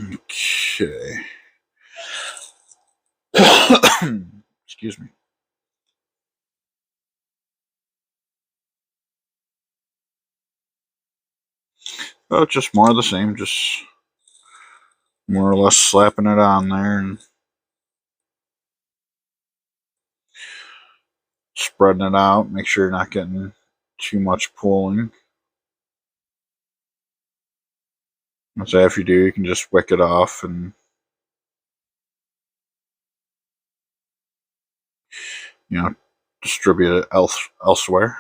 Okay. Excuse me. Oh, just more of the same, just more or less slapping it on there and spreading it out. Make sure you're not getting too much pulling. So after you do, you can just wick it off and distribute it elsewhere.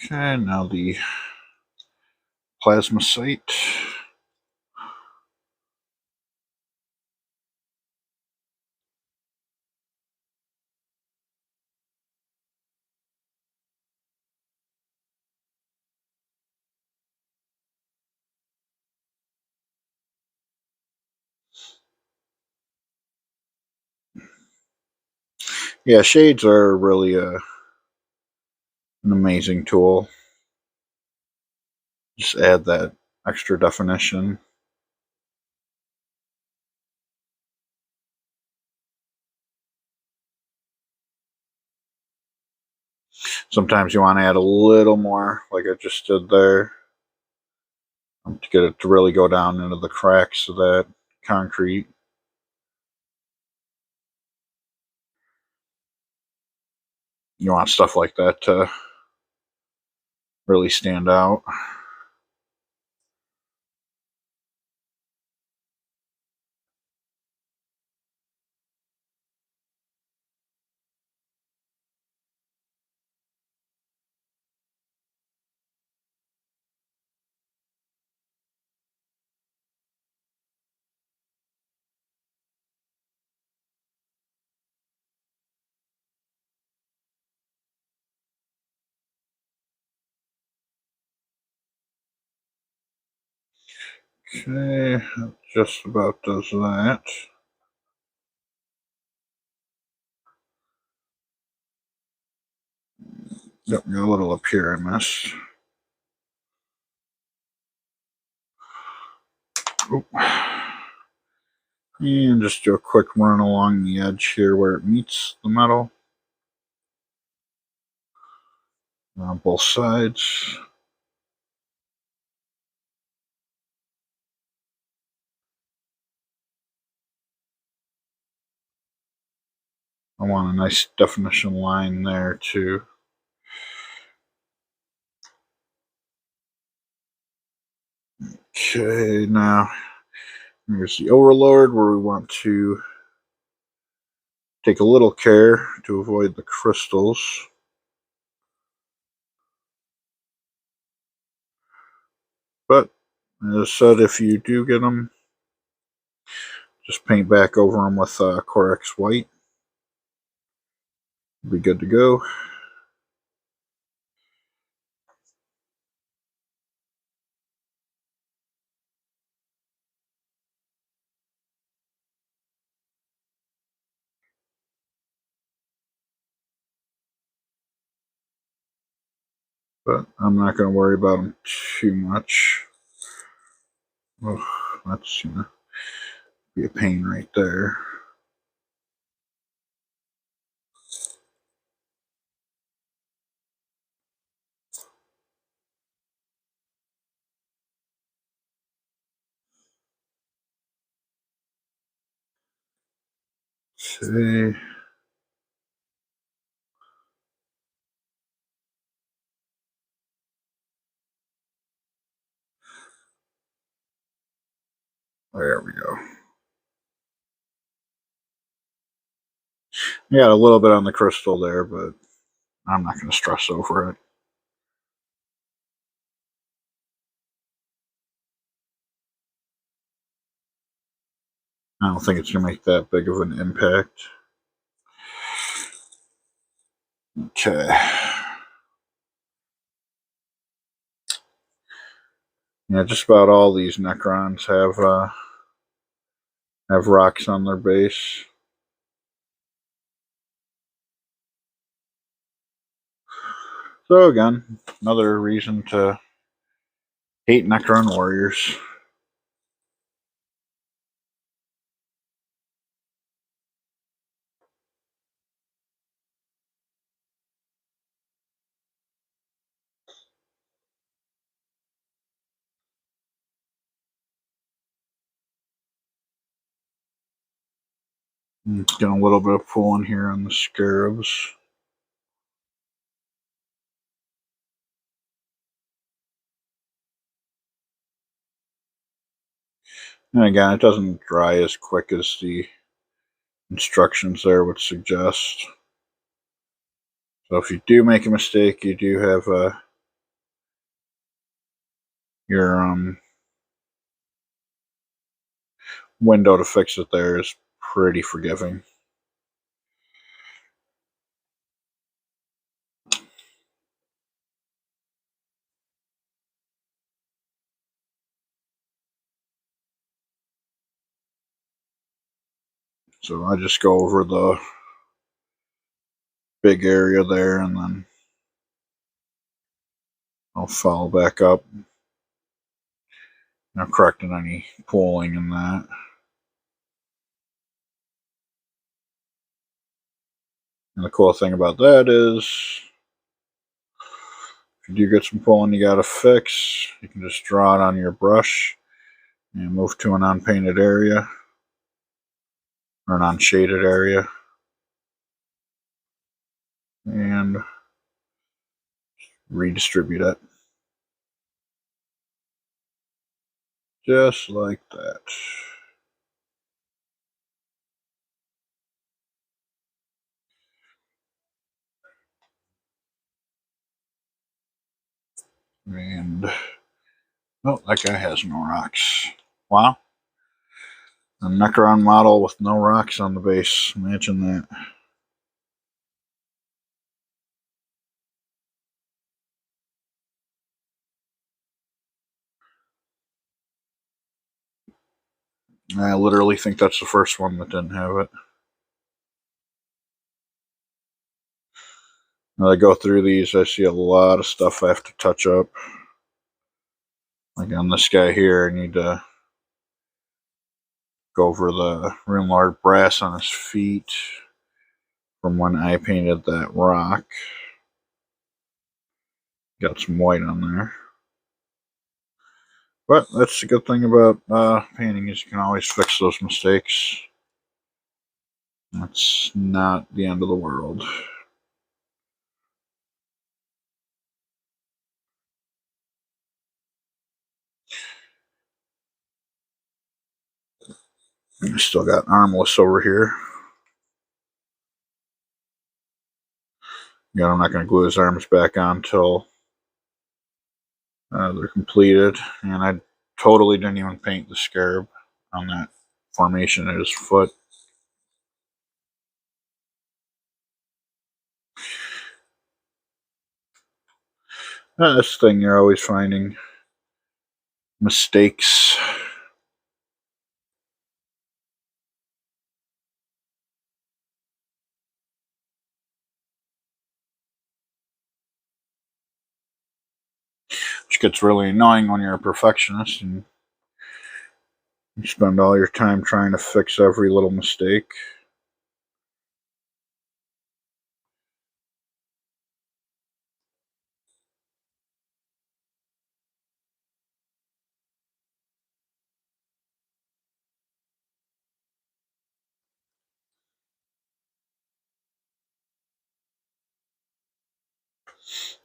Okay, now the plasma sight. Yeah, shades are really an amazing tool. Just add that extra definition. Sometimes you want to add a little more, like I just did there, to get it to really go down into the cracks of that concrete. You want stuff like that to really stand out. Okay, that just about does that. Yep, got a little up here I missed. Oop. And just do a quick run along the edge here where it meets the metal. On both sides. I want a nice definition line there too. Okay, now here's the overlord where we want to take a little care to avoid the crystals. But as I said, if you do get them, just paint back over them with Corex white. Be good to go. But I'm not going to worry about them too much. Oh, that's going to be a pain right there. See. There we go. I got a little bit on the crystal there, but I'm not going to stress over it. I don't think it's going to make that big of an impact. Okay. Yeah, just about all these Necrons have rocks on their base. So again, another reason to hate Necron warriors. Getting a little bit of pulling here on the scarabs. And again, it doesn't dry as quick as the instructions there would suggest. So if you do make a mistake, you do have your window to fix it there is pretty forgiving. So I just go over the big area there and then I'll follow back up. Correcting any pooling in that. And the cool thing about that is if you do get some pulling you gotta fix, you can just draw it on your brush and move to an unpainted area or an unshaded area and redistribute it. Just like that. And oh, that guy has no rocks. Wow. A Necron model with no rocks on the base. Imagine that. I literally think that's the first one that didn't have it. As I go through these, I see a lot of stuff I have to touch up. Like on this guy here, I need to go over the Runelord brass on his feet from when I painted that rock. Got some white on there. But that's the good thing about painting is you can always fix those mistakes. That's not the end of the world. I still got Armless over here. Yeah, I'm not going to glue his arms back on until they're completed. And I totally didn't even paint the scarab on that formation at his foot. This thing you're always finding mistakes. Which gets really annoying when you're a perfectionist and you spend all your time trying to fix every little mistake.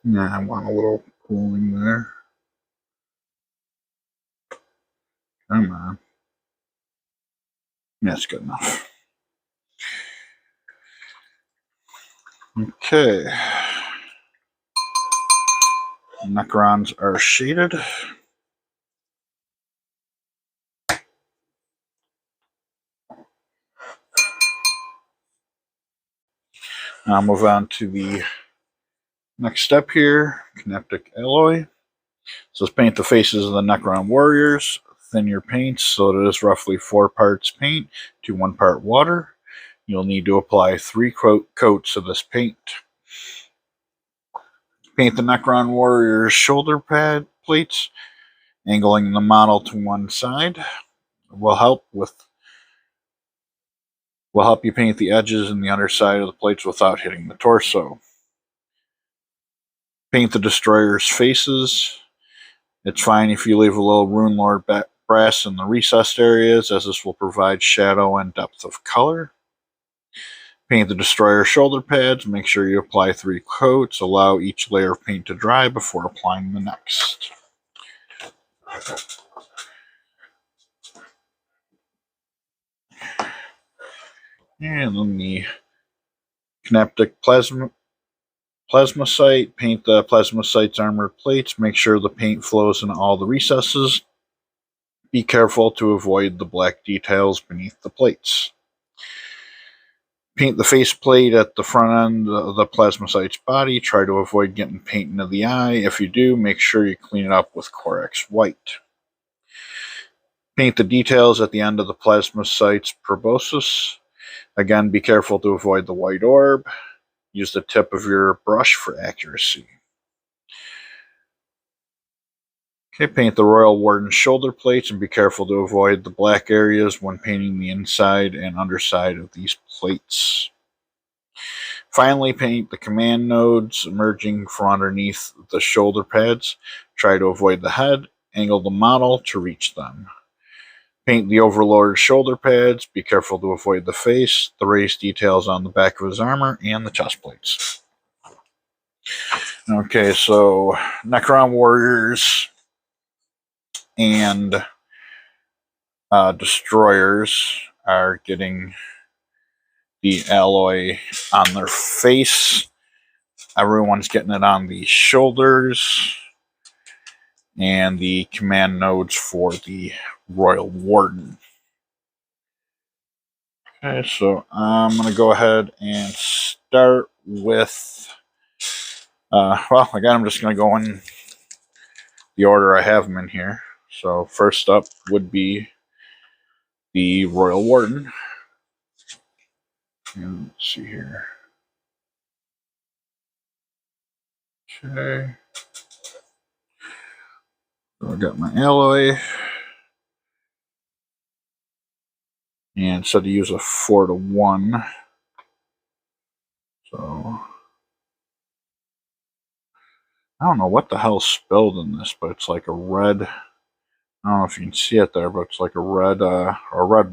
Nah, I want a little cooling there. Come on. That's good enough. Okay. Necrons are shaded. Now I'll move on to the next step here, Kinetic Alloy. So let's paint the faces of the Necron warriors. Thin your paints so that it is roughly 4 parts paint to 1 part water. You'll need to apply 3 coats of this paint. Paint the Necron warriors' shoulder pad plates, angling the model to one side. Will help you paint the edges and the underside of the plates without hitting the torso. Paint the destroyers' faces. It's fine if you leave a little Rune Lord brass in the recessed areas, as this will provide shadow and depth of color. Paint the destroyer shoulder pads. Make sure you apply 3 coats. Allow each layer of paint to dry before applying the next. And then the Kinetic Plasmacite. Paint the Plasmacite's armored plates. Make sure the paint flows in all the recesses. Be careful to avoid the black details beneath the plates. Paint the faceplate at the front end of the Plasmacite's body. Try to avoid getting paint into the eye. If you do, make sure you clean it up with Corex White. Paint the details at the end of the Plasmacite's proboscis. Again, be careful to avoid the white orb. Use the tip of your brush for accuracy. Okay, paint the Royal Warden's shoulder plates and be careful to avoid the black areas when painting the inside and underside of these plates. Finally, paint the command nodes emerging from underneath the shoulder pads. Try to avoid the head. Angle the model to reach them. Paint the Overlord's shoulder pads. Be careful to avoid the face, the raised details on the back of his armor, and the chest plates. Okay, so Necron warriors and destroyers are getting the alloy on their face. Everyone's getting it on the shoulders and the command nodes for the Royal Warden. Okay, so I'm going to go ahead and start with, well, again, I'm just going to go in the order I have them in here. So first up would be the Royal Warden. And let's see here. Okay. So I got my alloy. And said to use a 4-to-1. So I don't know what the hell spilled in this, but it's like a red. I don't know if you can see it there, but it's like a red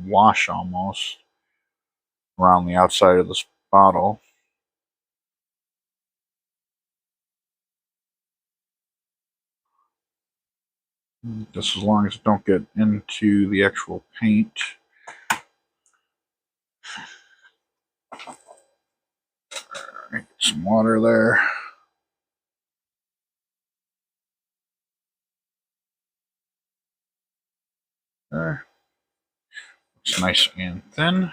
wash almost around the outside of this bottle. Just as long as it don't get into the actual paint. Get some water there. There. It's nice and thin.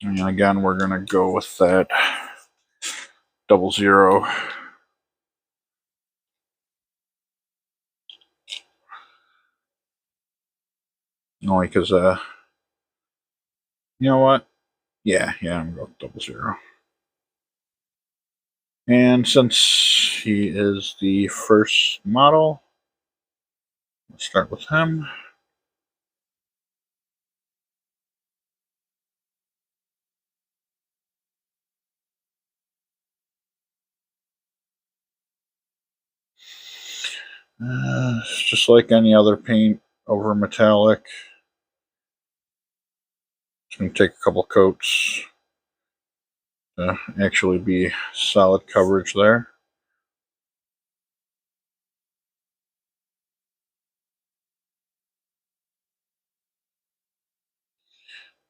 And again, we're going to go with that 00. Only because, you know what? Yeah, I'm going to go with 00. And since he is the first model, let's start with him. Just like any other paint over metallic, it's going to take a couple coats to actually be solid coverage there.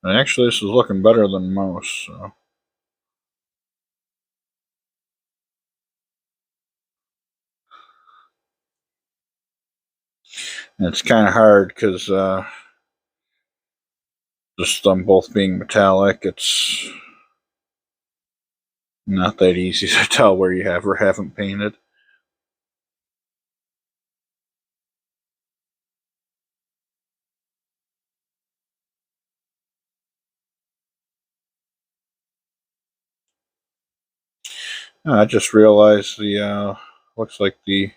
And actually, this is looking better than most. So. And it's kind of hard because just them both being metallic, it's not that easy to tell where you have or haven't painted. I just realized the looks like the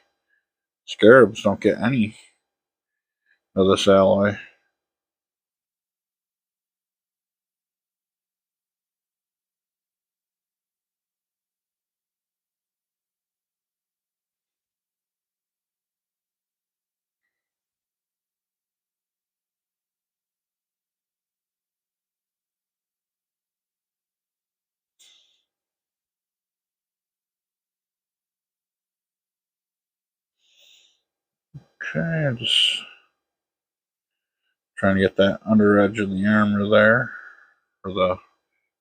scarabs don't get any of this alloy. Okay, I'm just trying to get that under edge of the armor there, or the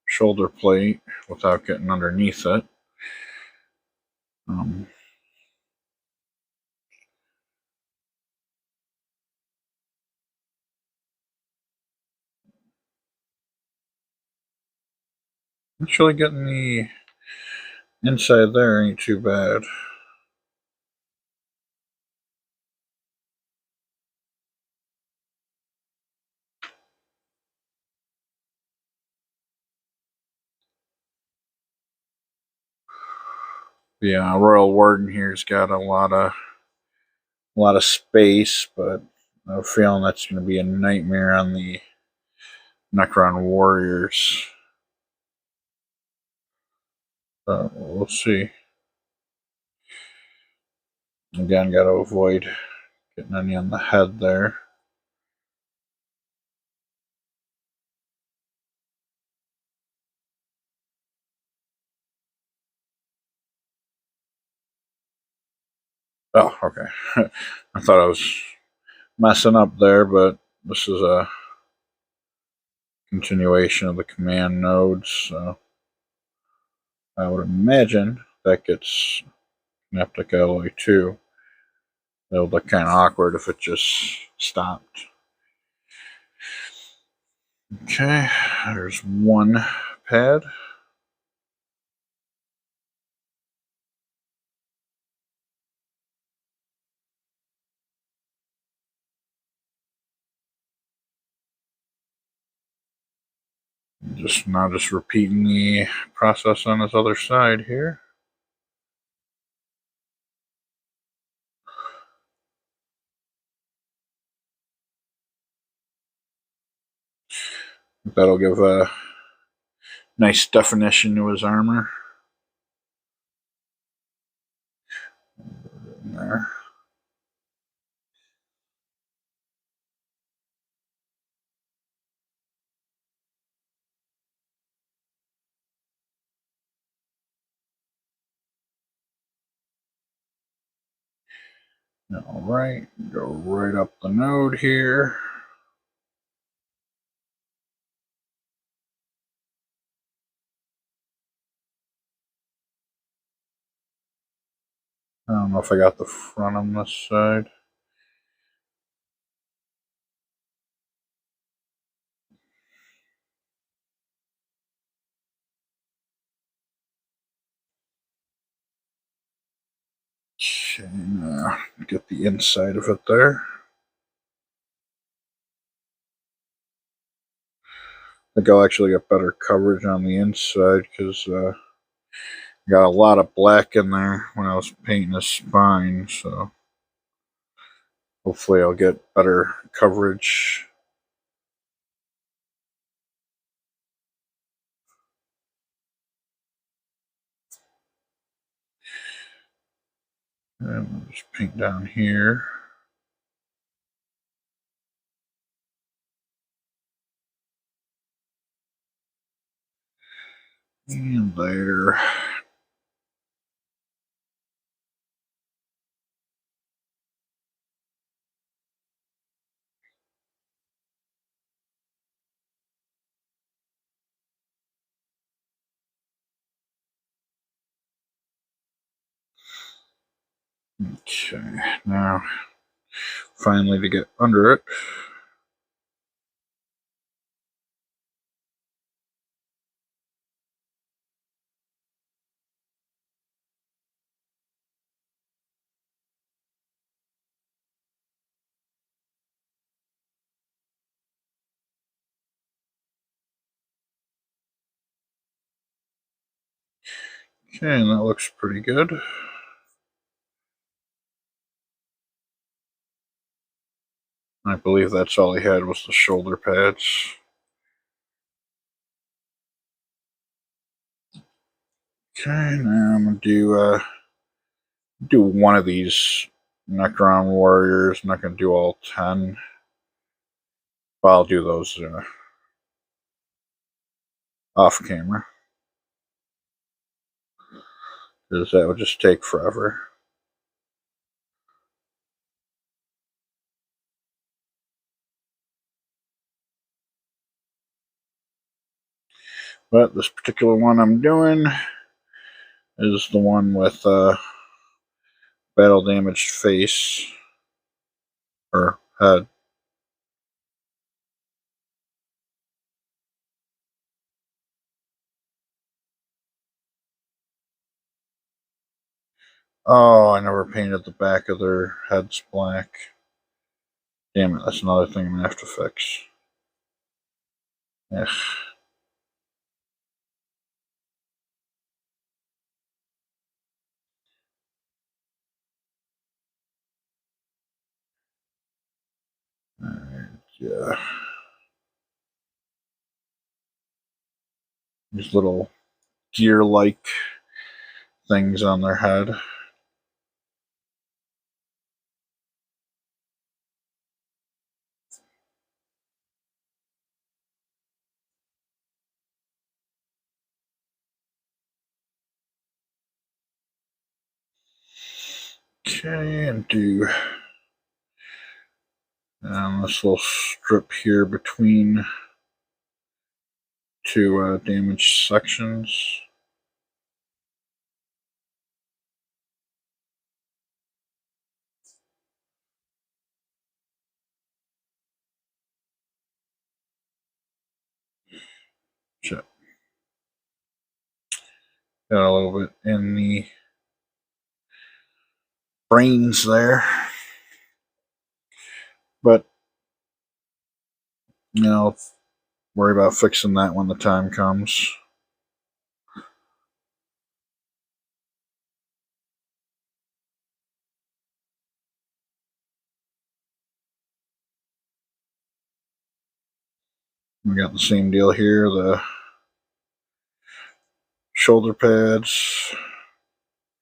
shoulder plate, without getting underneath it. Actually, getting the inside there ain't too bad. The Royal Warden here's got a lot of space, but I have a feeling that's going to be a nightmare on the Necron warriors. We'll see. Again, got to avoid getting any on the head there. Oh, okay. I thought I was messing up there, but this is a continuation of the command nodes, so I would imagine that gets Neptic alloy too. That would look kind of awkward if it just stopped. Okay, there's one pad. Just repeating the process on this other side here. That'll give a nice definition to his armor. There. All right, go right up the node here. I don't know if I got the front on this side. Okay, now get the inside of it there. I think I'll actually get better coverage on the inside because got a lot of black in there when I was painting the spine, so hopefully I'll get better coverage. And we'll just paint down here. And there. Okay, now finally to get under it. Okay, and that looks pretty good. I believe that's all he had was the shoulder pads. Okay, now I'm gonna do one of these Necron warriors. I'm not gonna do all 10. But I'll do those off camera, because that would just take forever. But this particular one I'm doing is the one with battle damaged face or head. Oh, I never painted the back of their heads black. Damn it, that's another thing I'm gonna have to fix. Ugh. Alright, yeah. These little gear-like things on their head. Okay, and do this little strip here between two damaged sections. Got a little bit in the brains there, but worry about fixing that when the time comes. We got the same deal here, the shoulder pads,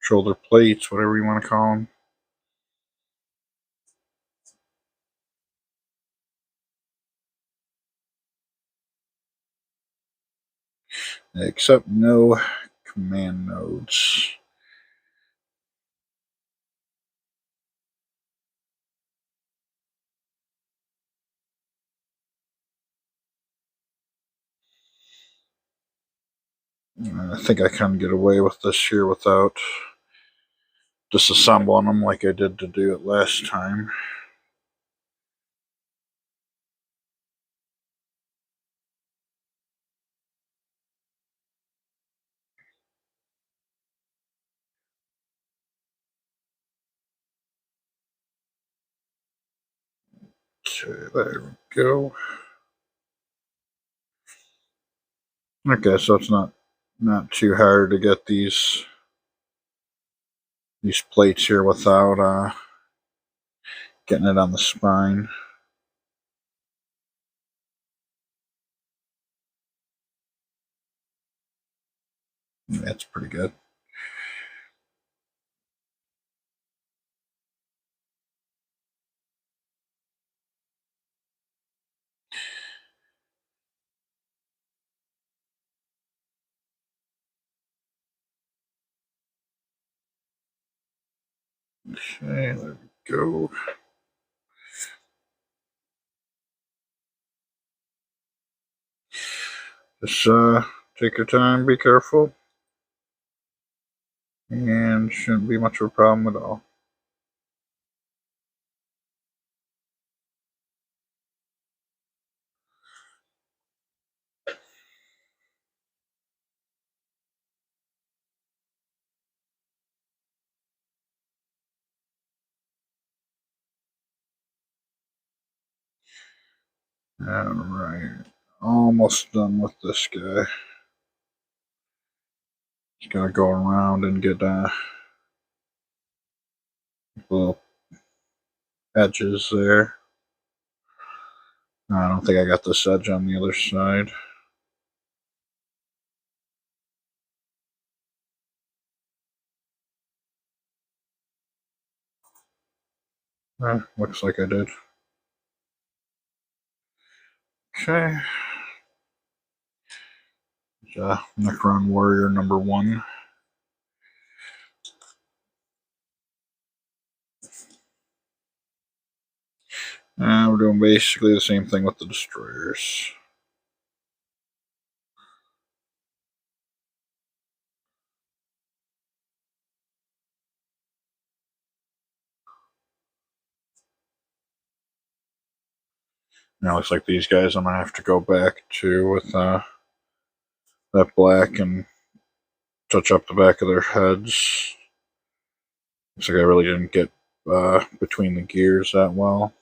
shoulder plates, whatever you want to call them. Except no command nodes. I think I can get away with this here without disassembling them like I did to do it last time. Okay, there we go. Okay, so it's not too hard to get these plates here without getting it on the spine. That's pretty good. Okay, there we go. Just take your time, be careful, and shouldn't be much of a problem at all. Alright, almost done with this guy. Just gotta go around and get little edges there. I don't think I got this edge on the other side. Looks like I did. Okay. Necron Warrior number 1. We're doing basically the same thing with the destroyers. Now looks like these guys I'm gonna have to go back to with that black and touch up the back of their heads. Looks like I really didn't get between the gears that well.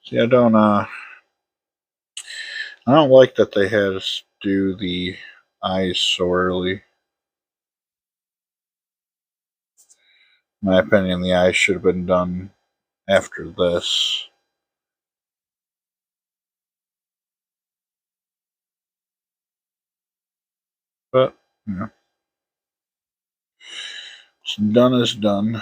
See, I don't like that they had us do the eyes so early. In my opinion, the eyes should have been done after this. But, you know, it's done is done.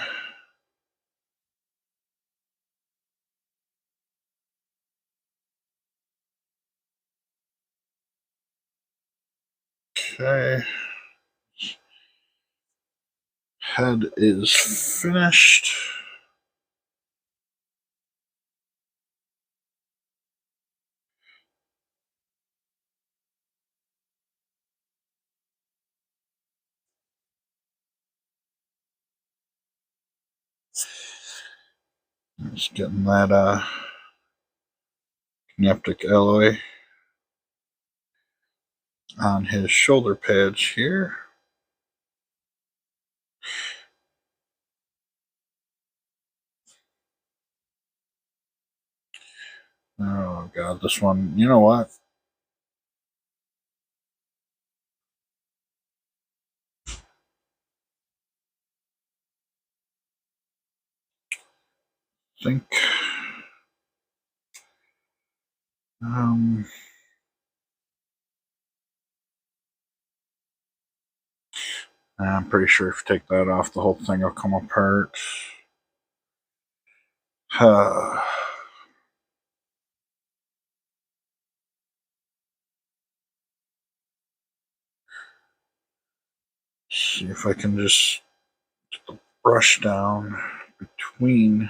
Okay. Head is finished. Just getting that kinetic alloy on his shoulder pads here. Oh god, this one, you know what? I think I'm pretty sure if you take that off, the whole thing will come apart. See if I can just get the brush down between.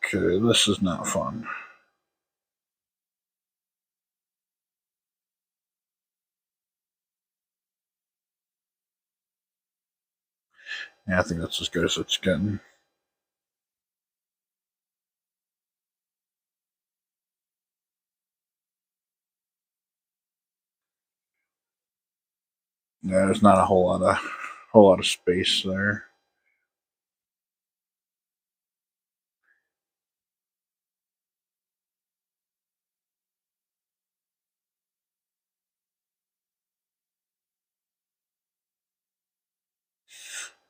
Okay, this is not fun. Yeah, I think that's as good as it's getting. Yeah, there's not a whole lot of space there.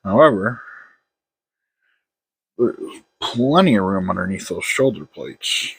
However, there's plenty of room underneath those shoulder plates.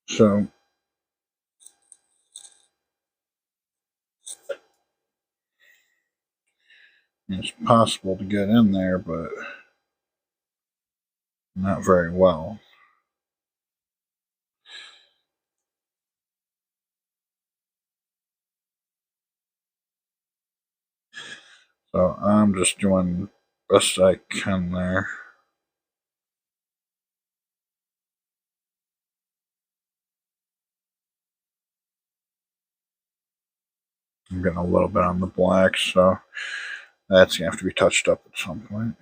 So it's possible to get in there, but not very well. So I'm just doing best I can there. I'm getting a little bit on the black, so that's going to have to be touched up at some point.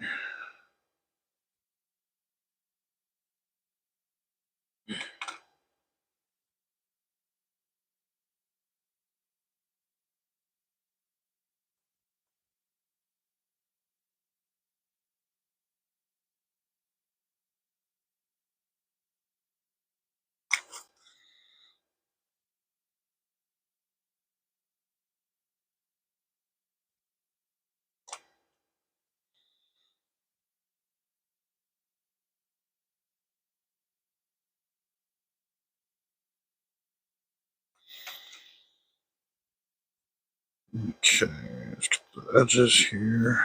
Okay, let's get the edges here.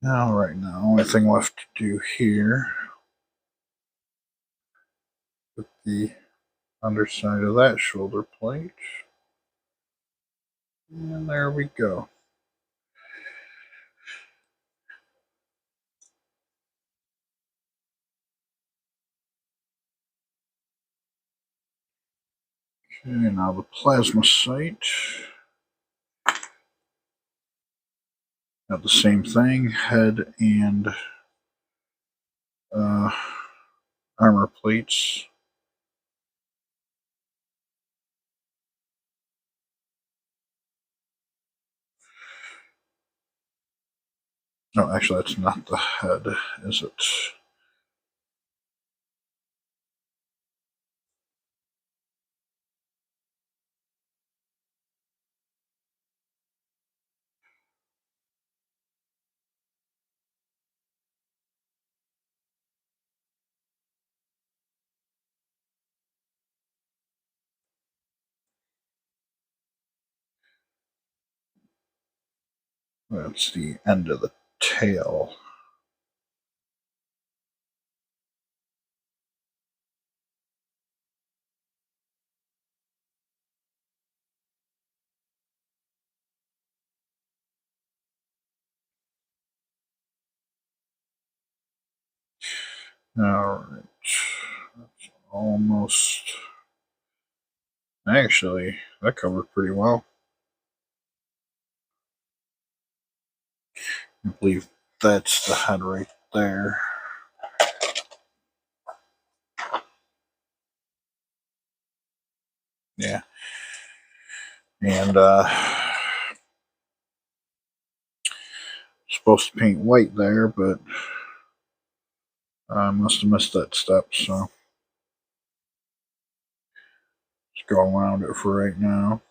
Now, right now, only thing left to do here with the underside of that shoulder plate. And there we go. Okay, now the plasma sight. Got the same thing, head and armor plates. No, actually, that's not the head, is it? That's the end of the tail. Alright. That's almost. Actually, that covered pretty well. I believe that's the head right there. Yeah. And supposed to paint white there, but I must have missed that step, so go around it for right now.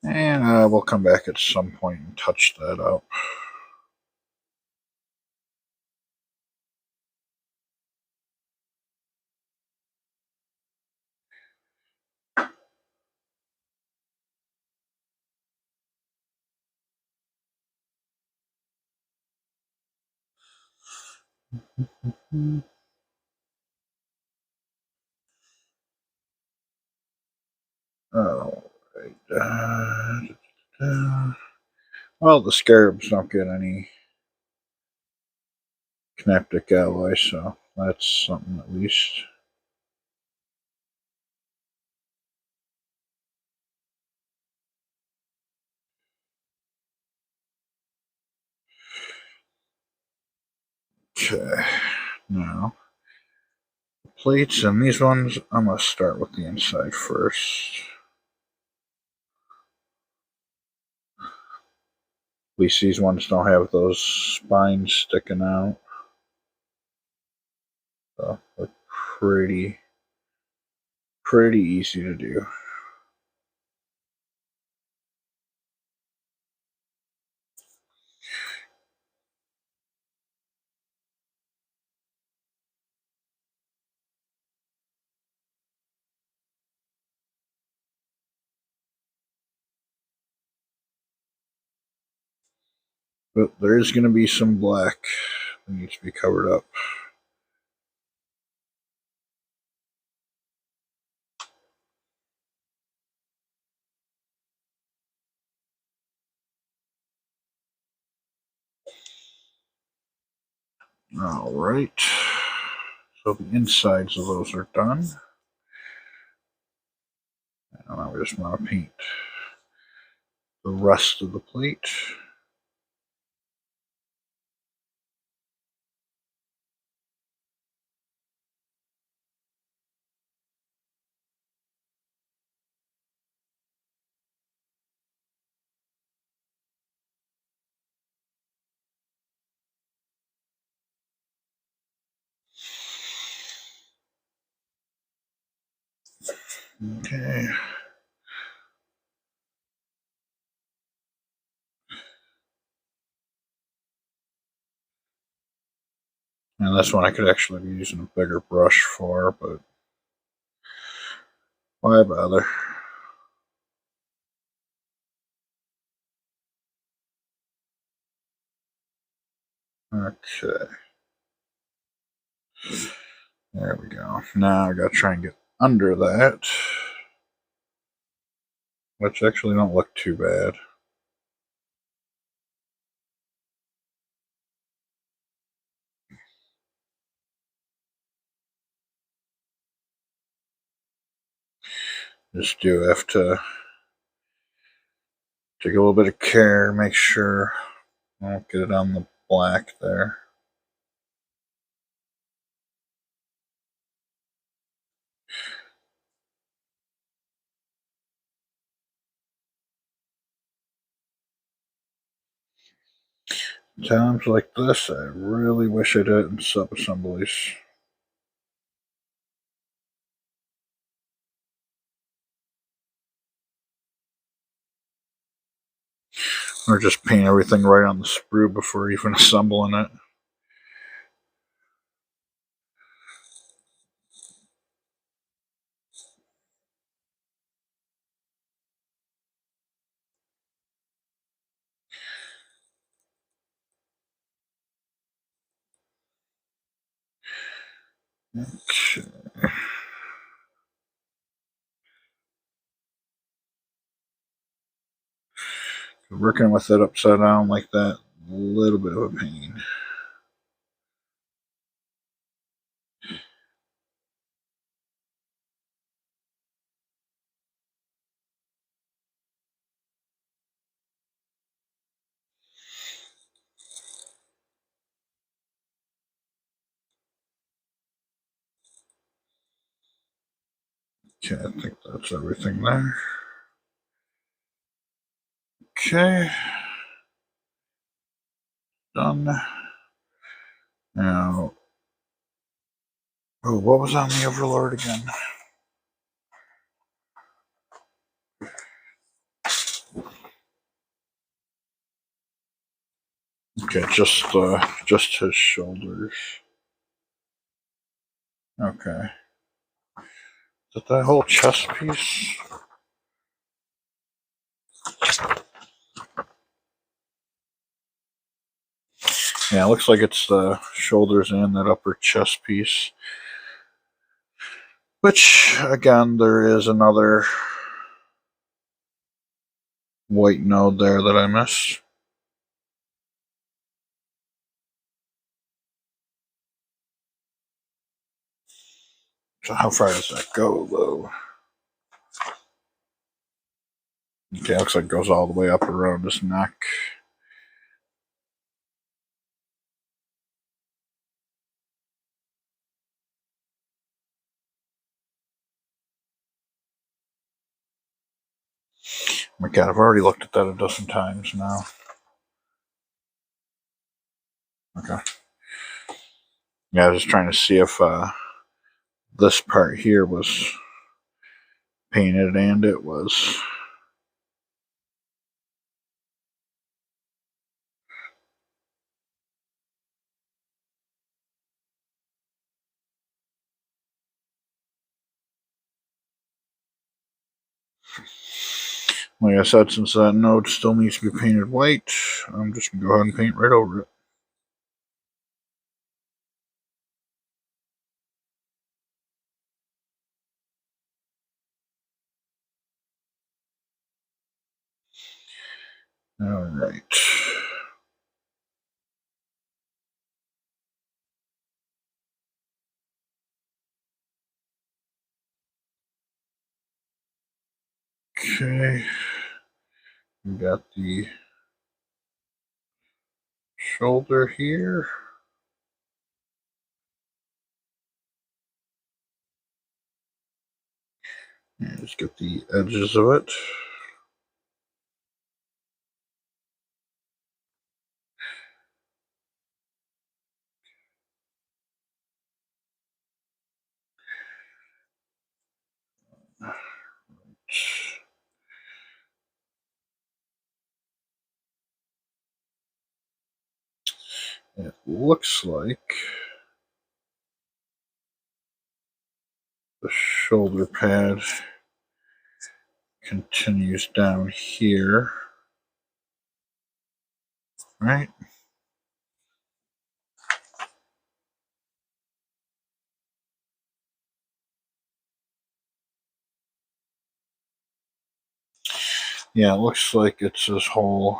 And we'll come back at some point and touch that up. Alright. Well, the scarabs don't get any Connectic alloy, so that's something at least. Okay, now plates and these ones, I'm going to start with the inside first. At least these ones don't have those spines sticking out. So they're pretty easy to do. But there is going to be some black that needs to be covered up. Alright, so the insides of those are done. And now we just want to paint the rest of the plate. Okay. And this one I could actually be using a bigger brush for, but why bother? Okay. There we go. Now I gotta try and get under that, which actually don't look too bad. Just do have to take a little bit of care, make sure I don't get it on the black there. Times like this, I really wish I did it in sub-assemblies. Or just paint everything right on the sprue before even assembling it. Okay. Working with it upside down like that, a little bit of a pain. Okay, I think that's everything there. Okay. Done. Now, Oh, what was on the Overlord again? Okay, just his shoulders. Okay. Is it that whole chest piece? Yeah, it looks like it's the shoulders and that upper chest piece. Which, again, there is another white node there that I missed. So how far does that go, though? Okay, looks like it goes all the way up around his neck. Oh my god, I've already looked at that a dozen times now. Okay. Yeah, I was just trying to see if this part here was painted, and it was. Like I said, since that node still needs to be painted white, I'm just going to go ahead and paint right over it. Alright. Okay. We got the shoulder here. And just get the edges of it. It looks like the shoulder pad continues down here. Right? Yeah, it looks like it's this whole.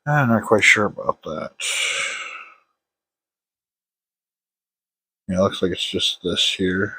I'm not quite sure about that. Yeah, it looks like it's just this here.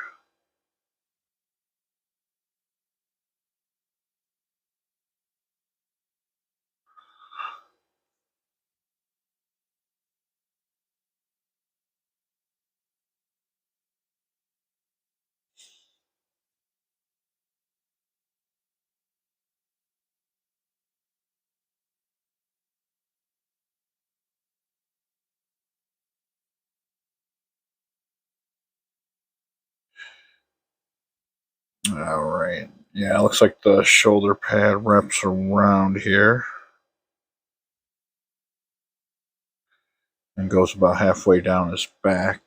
Alright. Yeah, it looks like the shoulder pad wraps around here and goes about halfway down his back.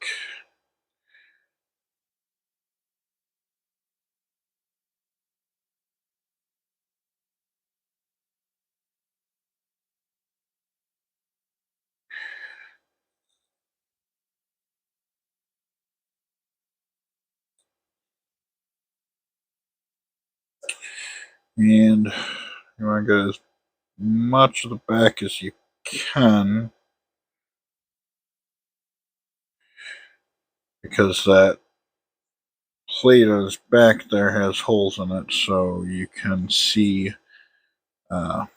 And you want to get as much of the back as you can, because that plate on his back there has holes in it, so you can see the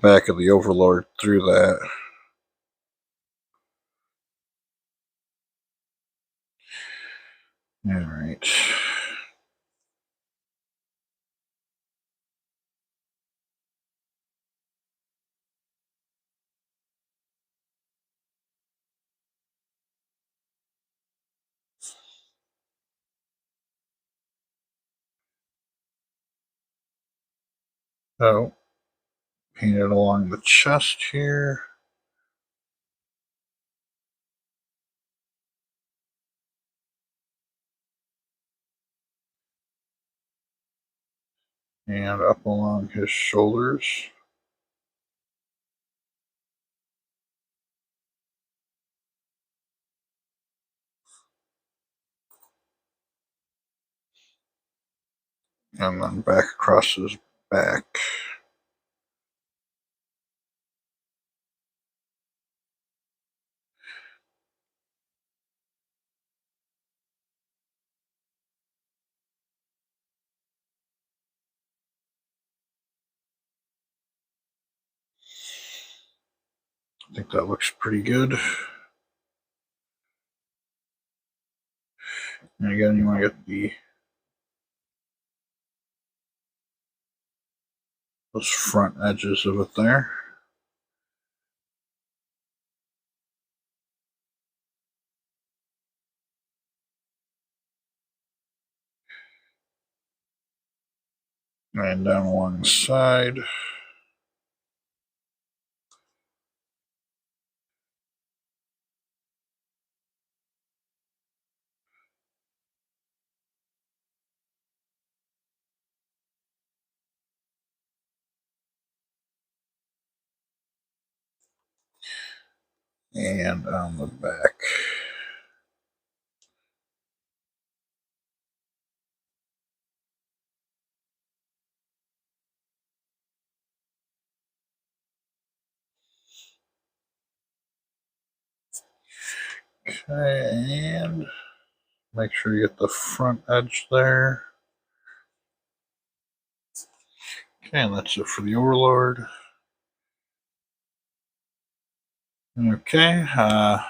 back of the Overlord through that. Alright. So, paint it along the chest here. And up along his shoulders. And then back across his back. I think that looks pretty good. And again, you want to get those front edges of it there. And down along the side. And on the back. Okay, and make sure you get the front edge there. Okay, and that's it for the Overlord. Okay, I'm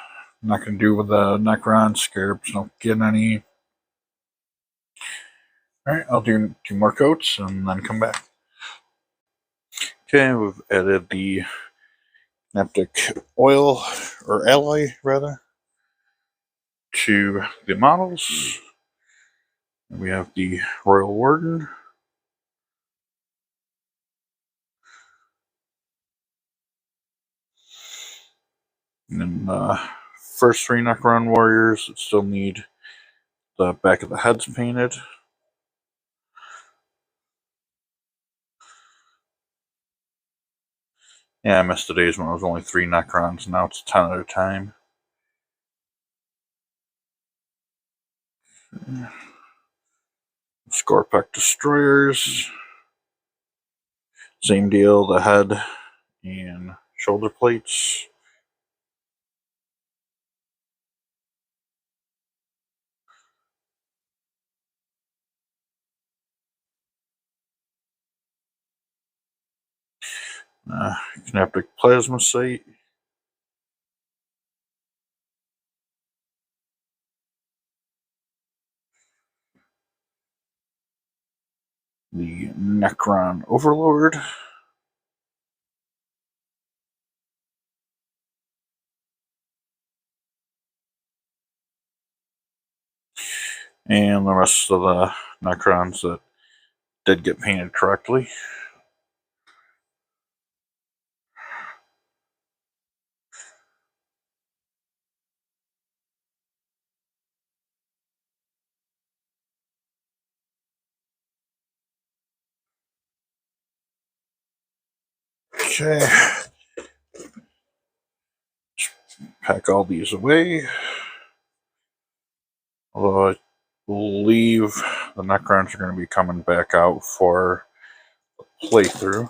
not going to do with the Necron scarabs, don't get any. Alright, I'll do 2 more coats and then come back. Okay, we've added the Neptic oil, or alloy rather, to the models. We have the Royal Warden. And then the first 3 Necron warriors that still need the back of the heads painted. Yeah, I missed the days when it was only 3 Necrons, now it's 10 at a time. Scorpec destroyers. Same deal, the head and shoulder plates. Synaptic plasma sight. The Necron Overlord. And the rest of the Necrons that did get painted correctly. Okay. Pack all these away. Although I believe the Necrons are going to be coming back out for a playthrough.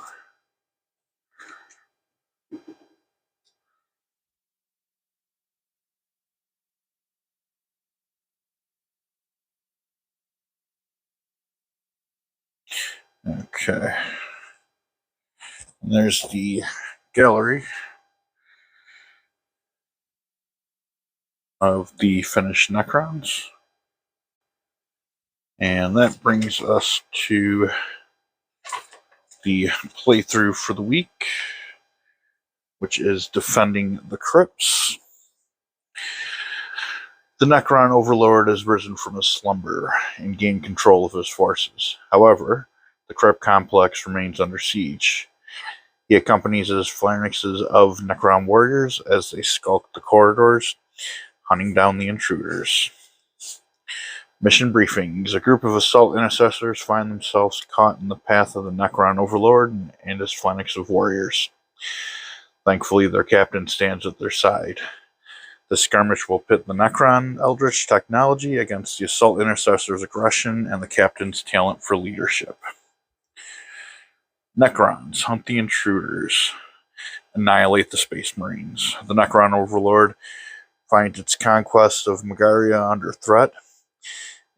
Okay. And there's the gallery of the finished Necrons. And that brings us to the playthrough for the week, which is defending the Crypts. The Necron Overlord has risen from his slumber and gained control of his forces. However, The Crypt complex remains under siege. He accompanies his phalanxes of Necron warriors as they skulk the corridors, hunting down the intruders. Mission briefings. A group of assault intercessors find themselves caught in the path of the Necron Overlord and his phalanx of warriors. Thankfully, their captain stands at their side. The skirmish will pit the Necron Eldritch technology against the assault intercessor's aggression and the captain's talent for leadership. Necrons hunt the intruders, annihilate the Space Marines. The Necron Overlord finds its conquest of Megaria under threat.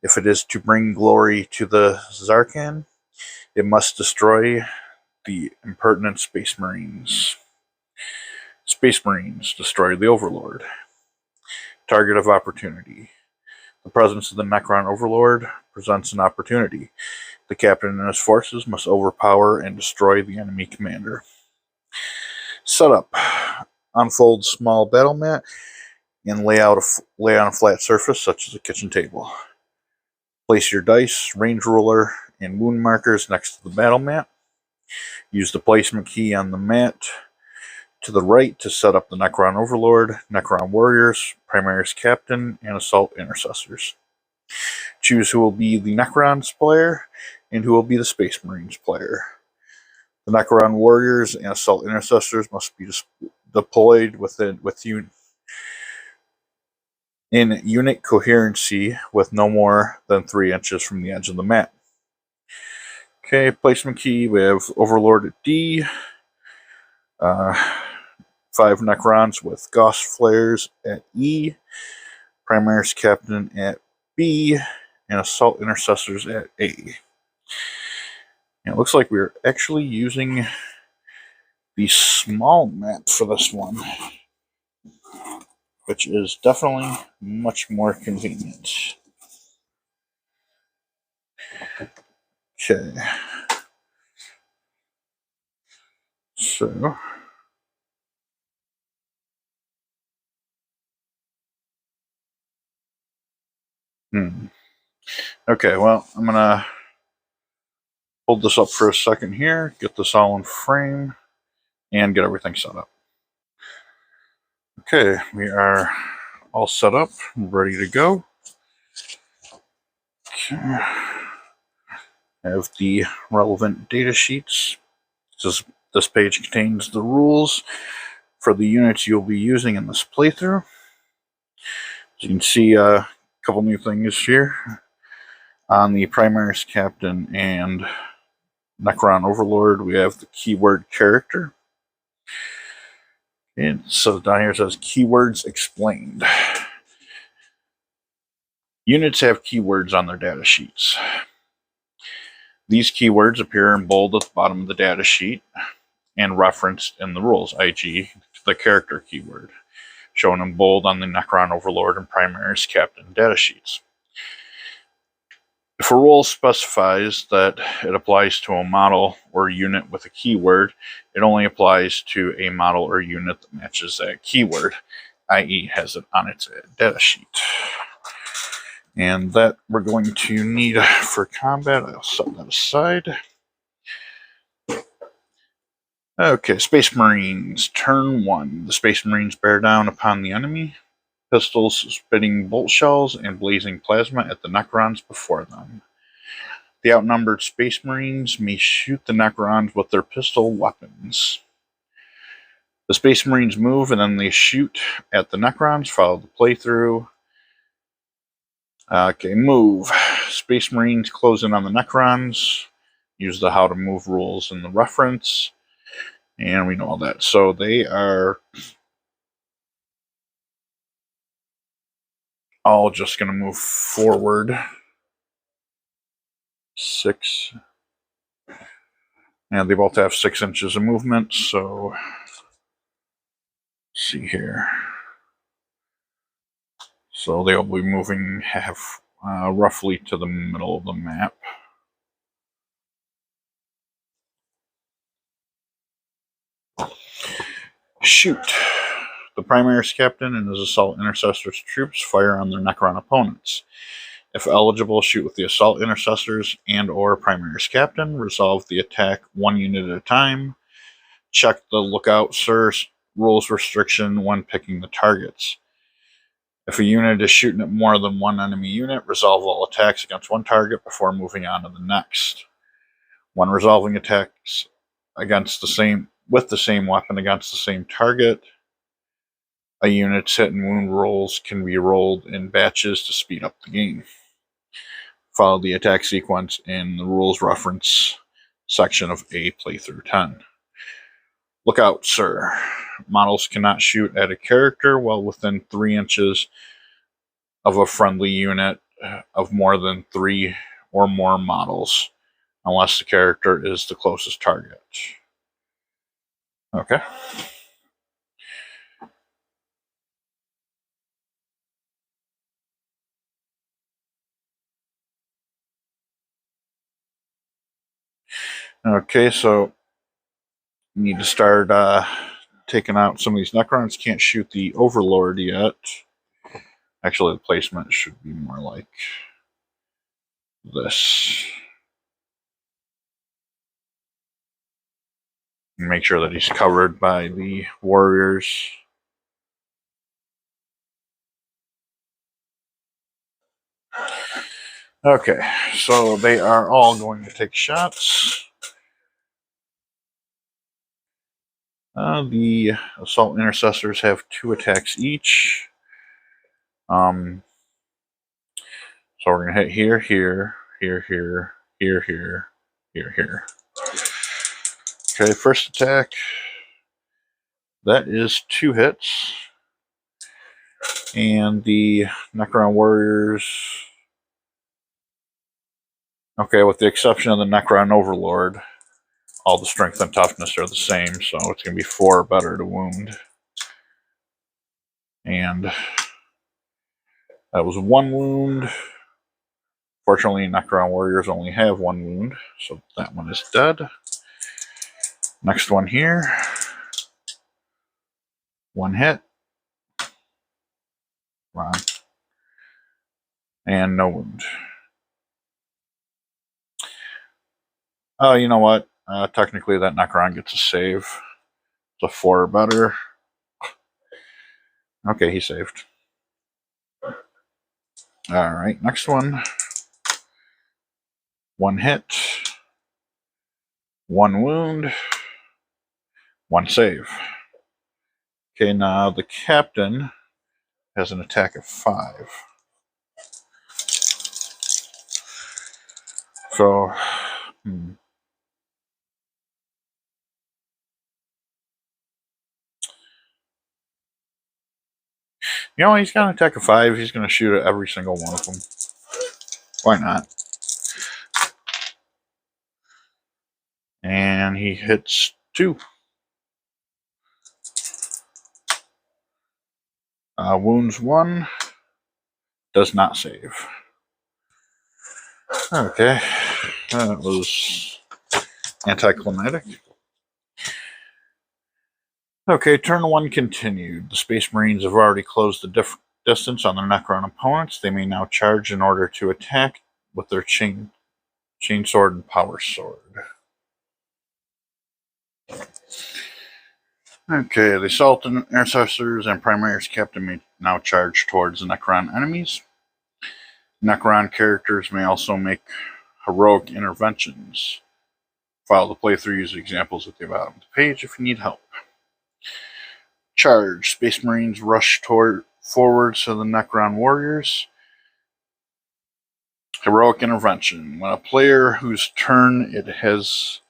If it is to bring glory to the Zarkan, it must destroy the impertinent Space Marines. Space Marines destroy the Overlord. Target of opportunity. The presence of the Necron Overlord presents an opportunity. The captain and his forces must overpower and destroy the enemy commander. Setup. Unfold small battle mat and lay on a flat surface such as a kitchen table. Place your dice, range ruler, and wound markers next to the battle mat. Use the placement key on the mat to the right to set up the Necron Overlord, Necron Warriors, Primaris Captain, and Assault Intercessors. Choose who will be the Necrons player and who will be the Space Marines player. The Necron Warriors and Assault Intercessors must be deployed in unit coherency with no more than 3 inches from the edge of the mat. Okay, placement key, we have Overlord at D, 5 Necrons with Gauss Flares at E, Primaris Captain at B, and Assault Intercessors at A. And it looks like we're actually using the small map for this one, which is definitely much more convenient. Okay. So. Okay, well, I'm going to hold this up for a second here, get this all in frame, and get everything set up. Okay, we are all set up, ready to go. Okay. Have the relevant data sheets. This page contains the rules for the units you'll be using in this playthrough. As you can see, a couple new things here. On the Primaris Captain and Necron Overlord, we have the keyword character. And so down here it says keywords explained. Units have keywords on their data sheets. These keywords appear in bold at the bottom of the data sheet and referenced in the rules, i.e. the character keyword, shown in bold on the Necron Overlord and Primaris Captain data sheets. If a rule specifies that it applies to a model or unit with a keyword, it only applies to a model or unit that matches that keyword, i.e. has it on its data sheet. And that we're going to need for combat. I'll set that aside. Okay, Space Marines, turn 1. The Space Marines bear down upon the enemy, pistols spitting bolt shells and blazing plasma at the Necrons before them. The outnumbered Space Marines may shoot the Necrons with their pistol weapons. The Space Marines move and then they shoot at the Necrons. Follow the playthrough. Okay, move. Space Marines close in on the Necrons. Use the how to move rules in the reference. And we know all that. So they are all just going to move forward. 6. And they both have 6 inches of movement. So let's see here. So they'll be moving roughly to the middle of the map. Shoot. The Primaris Captain and his Assault Intercessors troops fire on their Necron opponents. If eligible, shoot with the assault intercessors and or Primary's captain. Resolve the attack 1 unit at a time. Check the lookout, sir, rules restriction when picking the targets. If a unit is shooting at more than one enemy unit, resolve all attacks against one target before moving on to the next. When resolving attacks against with the same weapon against the same target, a unit's hit and wound rolls can be rolled in batches to speed up the game. Follow the attack sequence in the rules reference section of A playthrough 10. Look out, sir. Models cannot shoot at a character while within 3 inches of a friendly unit of more than 3 or more models, unless the character is the closest target. Okay. Okay, so you need to start taking out some of these Necrons. Can't shoot the Overlord yet. Actually, the placement should be more like this. Make sure that he's covered by the warriors. Okay, so they are all going to take shots. The assault intercessors have 2 attacks each. So we're going to hit here, here, here, here, here, here, here, here. Okay, first attack. That is 2 hits. And the Necron warriors... Okay, with the exception of the Necron Overlord, all the strength and toughness are the same, so it's going to be 4 better to wound. And that was 1 wound. Fortunately, Necron warriors only have 1 wound, so that one is dead. Next one here. 1 hit. Come on. And no wound. Oh, you know what? Technically, that Necron gets a save. It's a 4 or better. Okay, he saved. Alright, next one. 1 hit. 1 wound. 1 save. Okay, now the captain has an attack of 5. So, you know, he's got an attack of 5. He's going to shoot at every single one of them. Why not? And he hits 2. Wounds 1. Does not save. Okay. That was anticlimactic. Okay, turn 1 continued. The Space Marines have already closed the distance on their Necron opponents. They may now charge in order to attack with their chain sword and power sword. Okay, the assault intercessors and Primary's captain may now charge towards the Necron enemies. Necron characters may also make heroic interventions. Follow the playthrough, use examples at the bottom of the page if you need help. Charge. Space Marines rush forward to the Necron warriors. Heroic intervention. When a player whose turn it is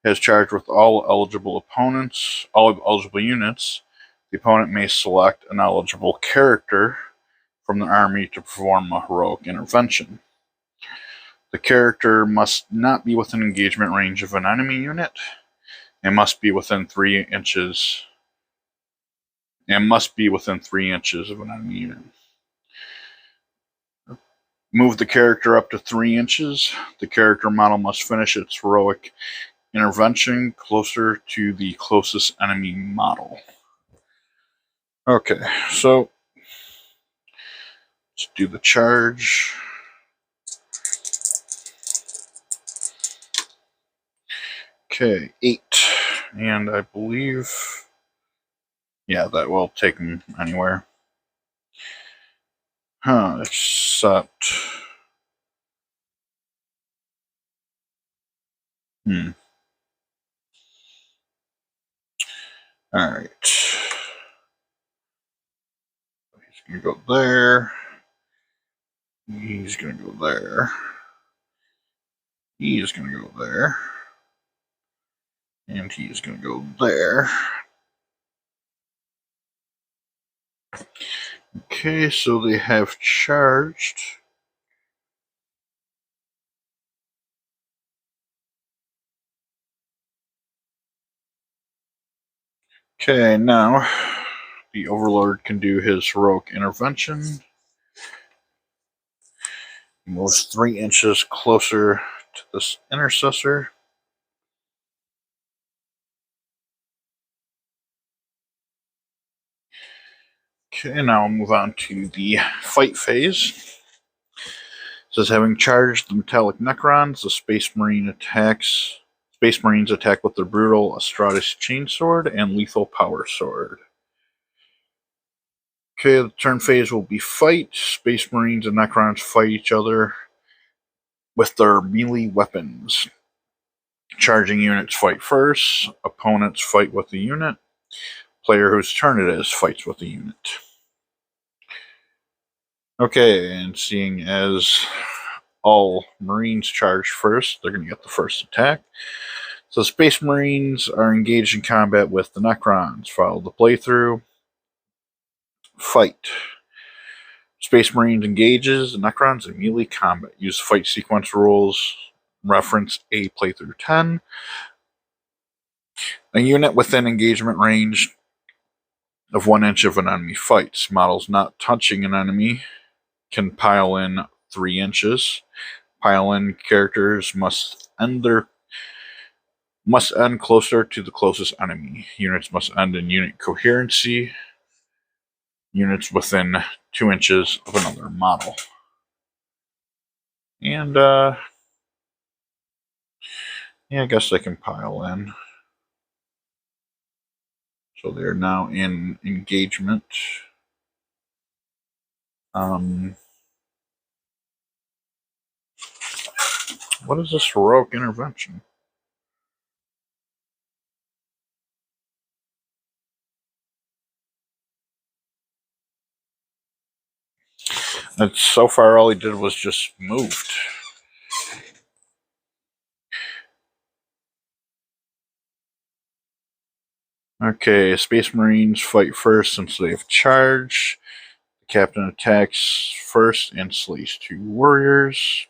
has charged with all eligible units, the opponent may select an eligible character from the army to perform a heroic intervention. The character must not be within engagement range of an enemy unit, and must be within 3 inches of an enemy unit. Move the character up to 3 inches. The character model must finish its heroic intervention closer to the closest enemy model. Okay, so Let's do the charge. Okay, 8. And I believe, yeah, that will take him anywhere. Except, Alright. He's gonna go there. He's gonna go there. He's gonna go there. And he's gonna go there. Okay, so they have charged. Okay, now the Overlord can do his heroic intervention. He moves 3 inches closer to this intercessor. Okay, now we'll move on to the fight phase. It says, having charged the metallic Necrons, the Space Marines attack with their brutal Astratus chainsword and lethal power sword. Okay, the turn phase will be fight. Space Marines and Necrons fight each other with their melee weapons. Charging units fight first. Opponents fight with the unit. Player whose turn it is fights with the unit. Okay, and seeing as all Marines charge first, they're going to get the first attack. So Space Marines are engaged in combat with the Necrons. Follow the playthrough. Fight. Space Marines engages the Necrons in melee combat. Use fight sequence rules. Reference A playthrough 10. A unit within engagement range of 1 inch of an enemy fights. Models not touching an enemy can pile in 3 inches. Pile in characters must end closer to the closest enemy. Units must end in unit coherency. Units within 2 inches of another model. And yeah, I guess they can pile in. So they're now in engagement. What is this heroic intervention? And so far, all he did was just moved. Okay, Space Marines fight first since they have charge. The captain attacks first and slays 2 warriors.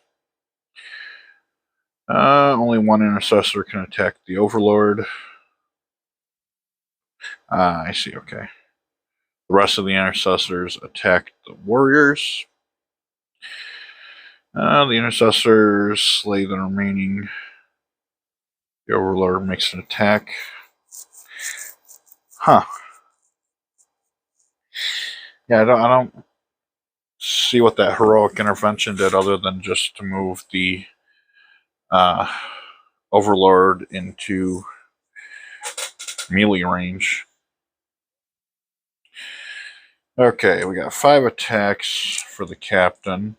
Only 1 intercessor can attack the Overlord. I see, okay. The rest of the intercessors attack the warriors. The intercessors slay the remaining. The Overlord makes an attack. Huh. Yeah, I don't see what that heroic intervention did other than just to move the Overlord into melee range. Okay, we got 5 attacks for the captain.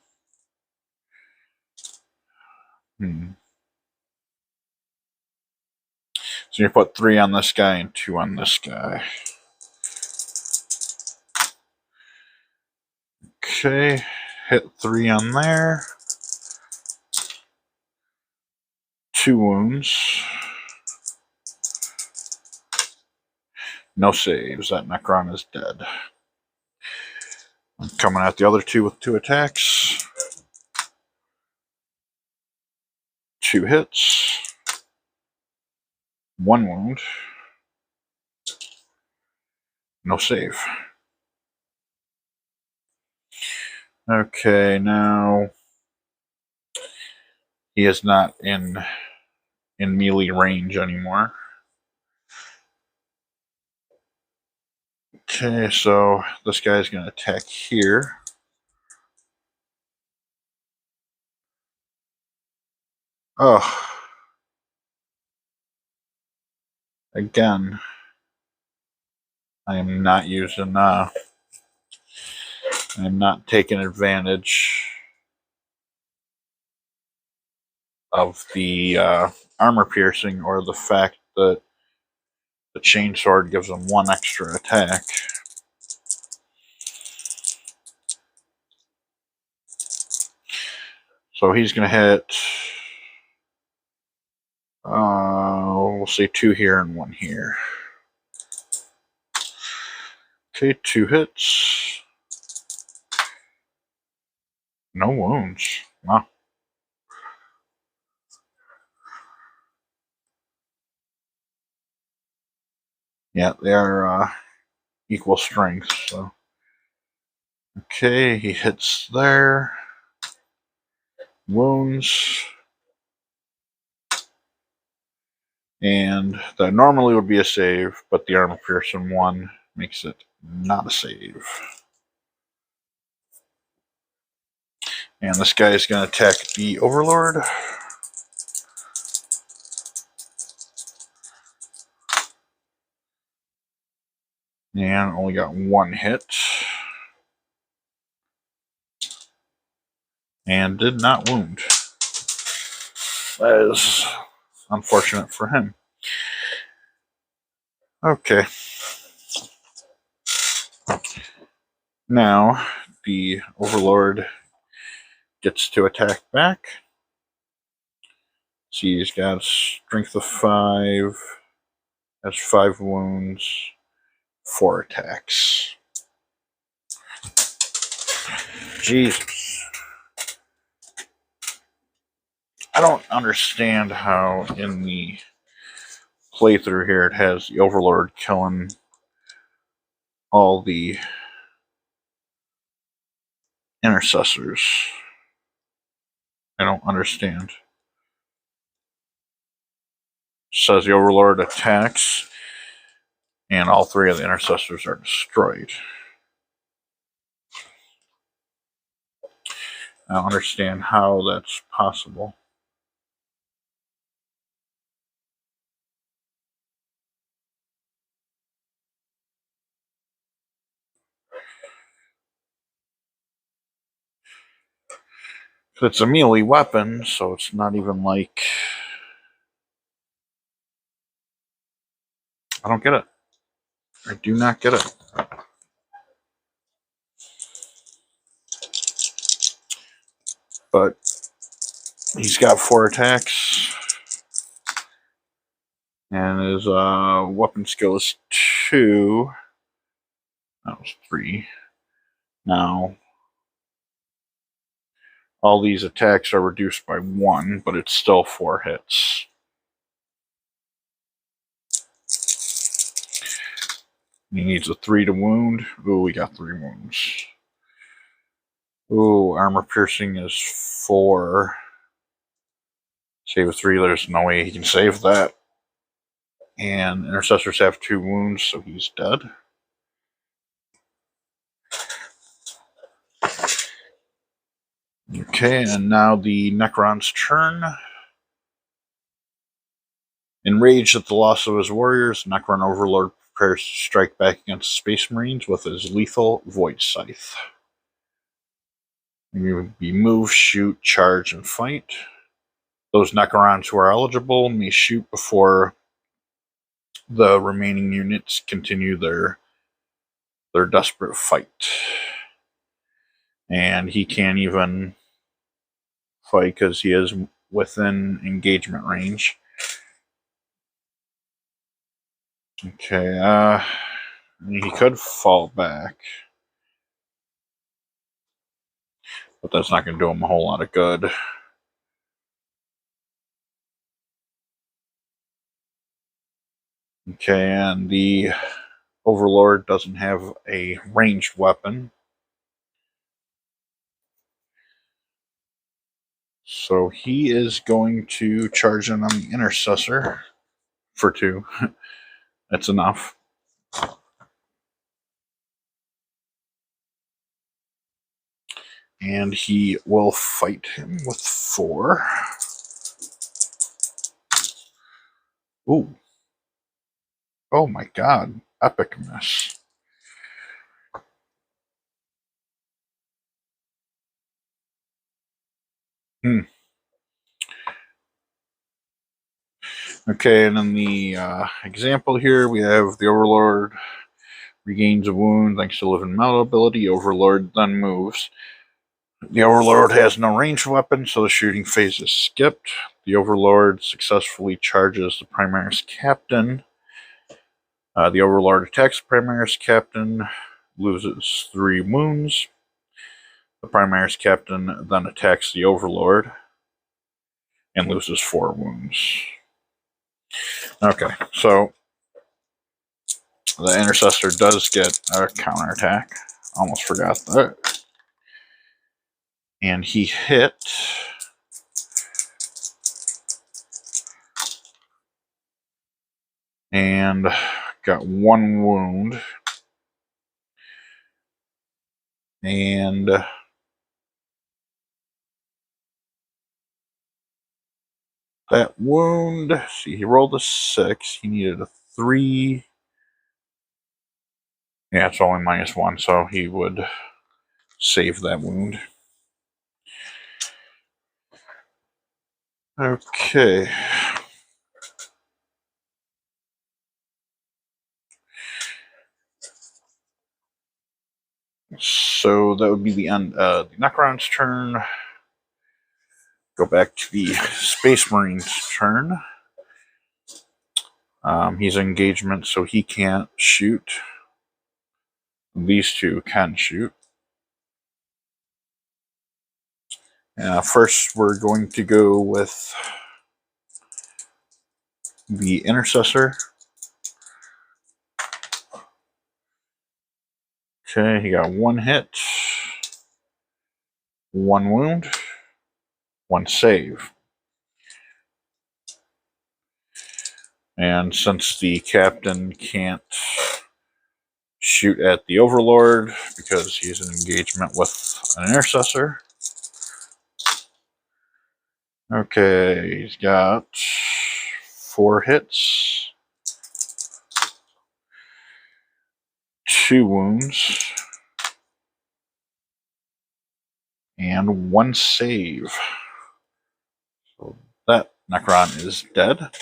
So you put 3 on this guy and 2 on this guy. Okay, hit 3 on there. 2 wounds. No saves. That Necron is dead. I'm coming at the other 2 with 2 attacks. 2 hits. 1 wound. No save. Okay, now he is not in melee range anymore. Okay, so this guy's going to attack here. Oh, again, I am not using. I am not taking advantage of the armor piercing or the fact that the chainsword gives him one extra attack. So he's going to hit, we'll say 2 here and 1 here. Okay, 2 hits. No wounds. Wow. Yeah, they are equal strength, so. Okay, he hits there. Wounds. And that normally would be a save, but the armor piercing 1 makes it not a save. And this guy is going to attack the Overlord. And only got 1 hit. And did not wound. That is unfortunate for him. Okay. Now, the Overlord gets to attack back. See, he's got strength of 5, has 5 wounds, 4 attacks. Jesus. I don't understand how in the playthrough here it has the Overlord killing all the intercessors. I don't understand. It says the Overlord attacks and all 3 of the intercessors are destroyed. I don't understand how that's possible. It's a melee weapon, so it's not even like... I don't get it. I do not get it. But he's got 4 attacks. And his weapon skill is 2. That was 3. Now, all these attacks are reduced by 1, but it's still 4 hits. He needs a 3 to wound. Ooh, we got 3 wounds. Ooh, armor piercing is 4. Save a 3, there's no way he can save that. And intercessors have 2 wounds, so he's dead. Okay, and now the Necron's turn. Enraged at the loss of his warriors, Necron Overlord prepares to strike back against Space Marines with his lethal Void Scythe. You would be move, shoot, charge, and fight. Those Necrons who are eligible may shoot before the remaining units continue their desperate fight. And he can't even fight because he is within engagement range. Okay, he could fall back. But that's not going to do him a whole lot of good. Okay, and the Overlord doesn't have a ranged weapon. So he is going to charge in on the Intercessor for 2. That's enough. And he will fight him with 4. Ooh. Oh my god. Epicness. Hmm. Okay, and in the example here, we have the Overlord regains a wound thanks to living metal ability. Overlord then moves. The Overlord has no ranged weapon, so the shooting phase is skipped. The Overlord successfully charges the Primaris Captain. The Overlord attacks the Primaris Captain, loses 3 wounds. The Primaris Captain then attacks the Overlord and loses 4 wounds. Okay, so the Intercessor does get a counterattack. Almost forgot that. And he hit. And got 1 wound. And that wound, see, he rolled a 6. He needed a 3. Yeah, it's only -1, so he would save that wound. Okay. So that would be the end. The Necron's turn. Go back to the Space Marine's turn. He's in engagement, so he can't shoot. These two can shoot. First, we're going to go with the Intercessor. Okay, he got 1 hit, 1 wound, 1 save. And since the Captain can't shoot at the Overlord because he's in engagement with an Intercessor. Okay, he's got 4 hits, 2 wounds, and 1 save. So that Necron is dead.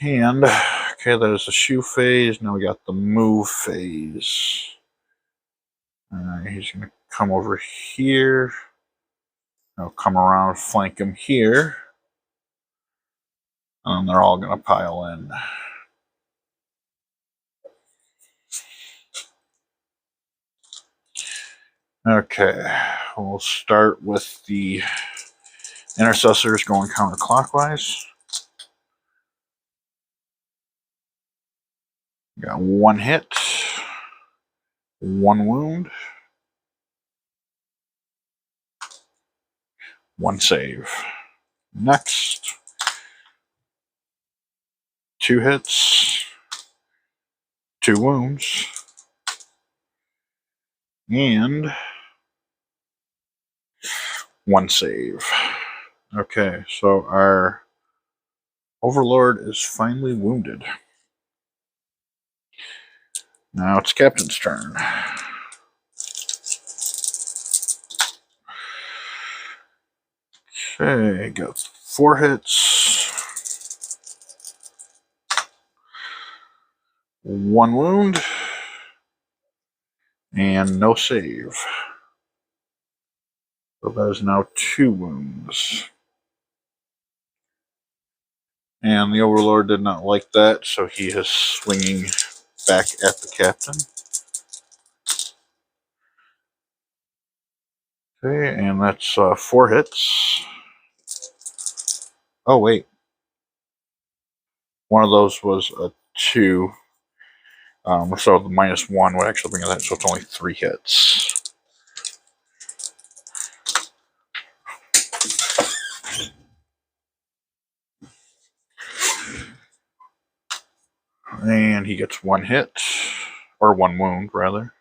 And, okay, there's the shoe phase. Now we got the move phase. He's going to come over here. I'll come around, flank him here. And they're all going to pile in. Okay, we'll start with the Intercessors going counterclockwise. Got 1 hit, 1 wound, 1 save. Next, 2 hits, 2 wounds, and 1 save. Okay, so our Overlord is finally wounded. Now it's Captain's turn. Okay, got 4 hits, 1 wound, and no save. So that is now 2 wounds. And the Overlord did not like that, so he is swinging back at the Captain. Okay, and that's 4 hits. Oh, wait. One of those was a 2. So the -1 would actually bring it that, so it's only 3 hits. And he gets 1 hit, or 1 wound, rather.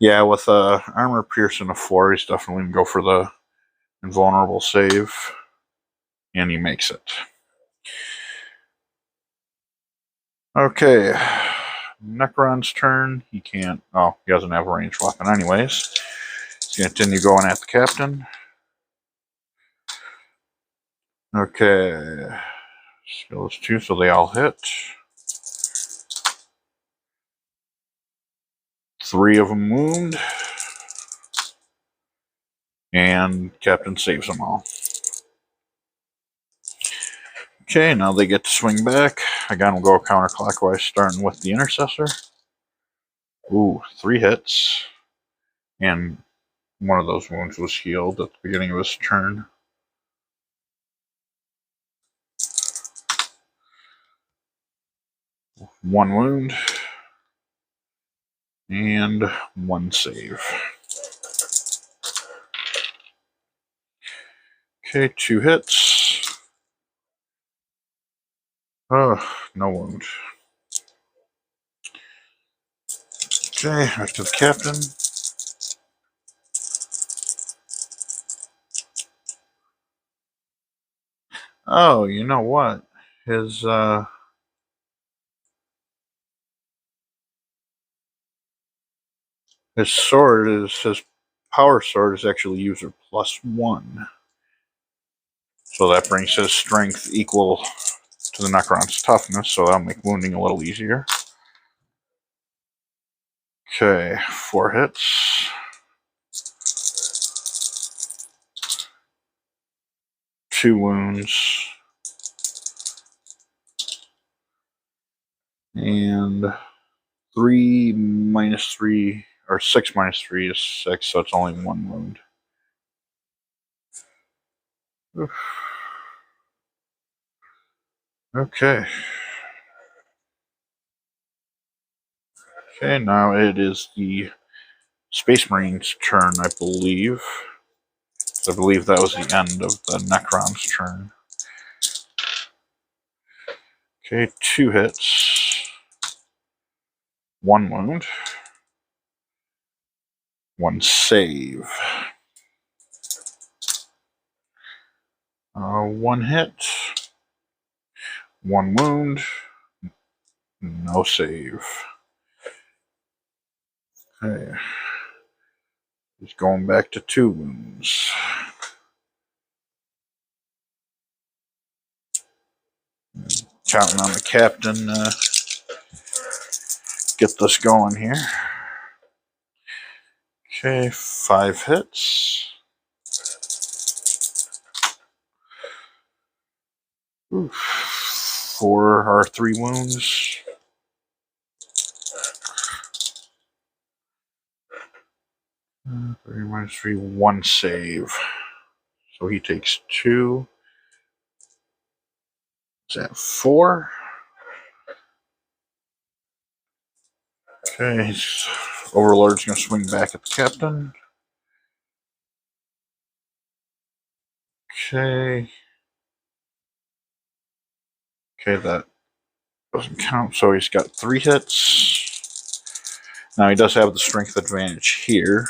Yeah, with armor piercing a 4, he's definitely going to go for the invulnerable save, and he makes it. Okay, Necron's turn. He can't. Oh, he doesn't have a ranged weapon, anyways. He's gonna continue going at the captain. Okay, skills 2, so they all hit. 3 of them wound, and captain saves them all. Okay, now they get to swing back. Again, we'll go counterclockwise, starting with the intercessor. Ooh, 3 hits, and one of those wounds was healed at the beginning of his turn. One wound, and 1 save. Okay, 2 hits. Oh, no wound. Okay, back to the captain. Oh, you know what? His sword is his power sword is actually user +1. So that brings his strength equal to the Necron's toughness, so that'll make wounding a little easier. Okay, 4 hits. 2 wounds. And 3 minus 3, or 6 minus 3 is 6, so it's only 1 wound. Oof. Okay. Okay, now it is the Space Marine's turn, I believe. I believe that was the end of the Necron's turn. Okay, 2 hits. 1 wound. 1 save. 1 hit. 1 wound. No save. Okay. He's going back to 2 wounds. Counting on the captain to get this going here. Okay, 5 hits. Oof. 4 or 3 wounds. 3 minus 3, 1 save. So he takes 2. Is that 4? Okay, Overlord's going to swing back at the captain. Okay. Okay, that doesn't count. So he's got 3 hits. Now he does have the strength advantage here.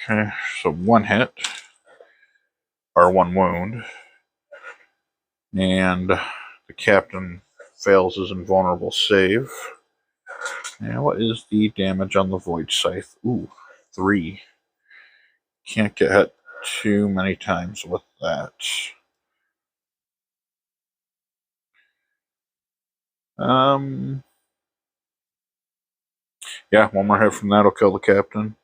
Okay, so 1 hit. Or 1 wound. And the captain fails his invulnerable save. And what is the damage on the Void Scythe? Ooh, 3. Can't get hit too many times with that. Yeah, 1 more hit from that'll kill the captain.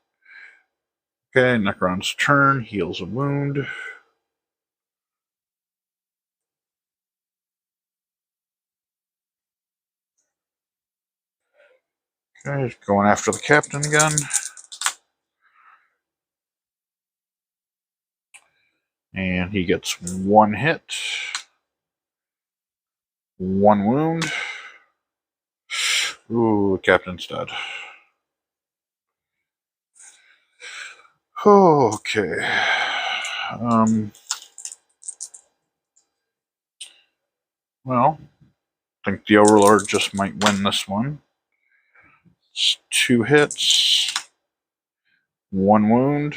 Okay, Necron's turn, heals a wound. Okay, he's going after the captain again. And he gets 1 hit. 1 wound. Ooh, captain's dead. Okay. Well, I think the Overlord just might win this one. It's 2 hits. 1 wound,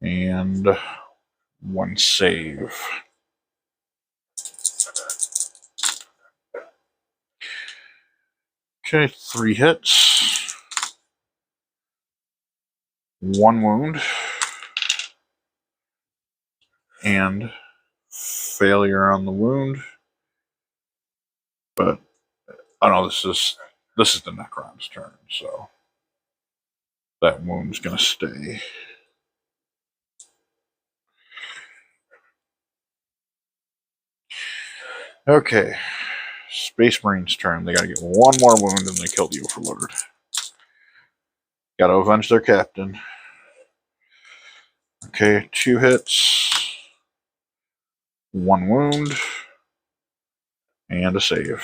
and 1 save. Okay, 3 hits, 1 wound, and failure on the wound. But oh no, this is the Necron's turn, so that wound's gonna stay. Okay, Space Marine's turn. They gotta get 1 more wound and they kill the Overlord. Gotta avenge their captain. Okay, 2 hits, 1 wound, and a save.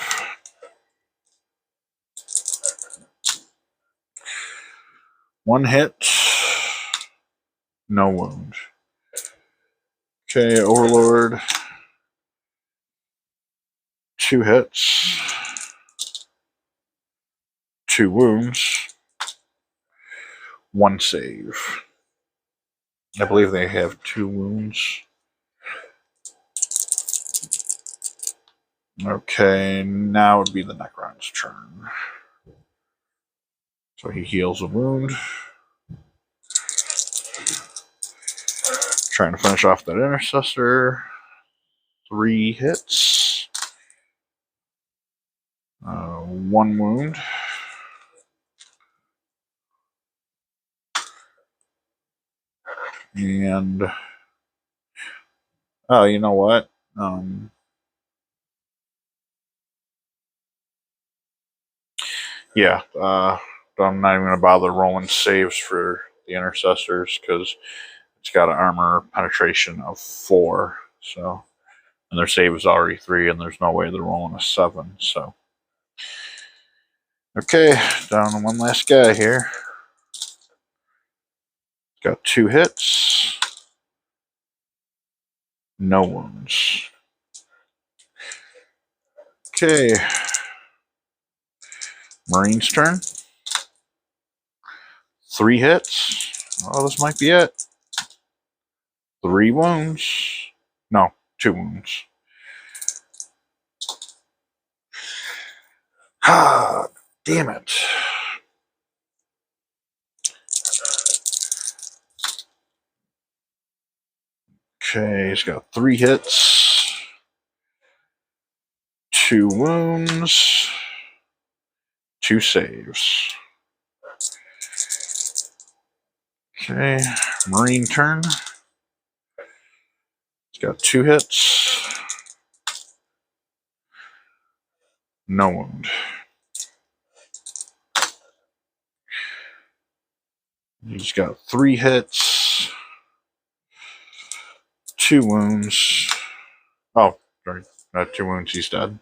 1 hit, no wound. Okay, Overlord. 2 hits, 2 wounds, 1 save. I believe they have 2 wounds. Okay, now would be the Necron's turn. So he heals a wound. Trying to finish off that Intercessor. 3 hits. 1 wound. And oh, you know what? Yeah, I'm not even going to bother rolling saves for the Intercessors because it's got an armor penetration of 4. So, and their save is already 3, and there's no way they're rolling a 7. So, okay, down to 1 last guy here. Got 2 hits, no wounds. Okay, Marine's turn. 3 hits. Oh, this might be it. 3 wounds. No, 2 wounds. Ah, damn it. Okay, he's got 3 hits, 2 wounds, 2 saves. Okay, Marine turn. He's got 2 hits, no wound. He's got 3 hits, 2 wounds. Oh, sorry, not 2 wounds, he's dead.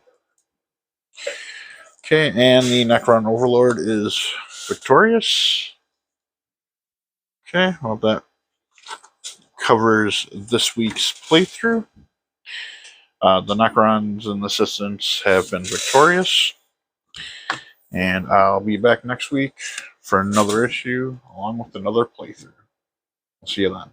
Okay, and the Necron Overlord is victorious. Okay, well, that covers this week's playthrough. The Necrons and the Assistants have been victorious. And I'll be back next week for another issue along with another playthrough. I'll see you then.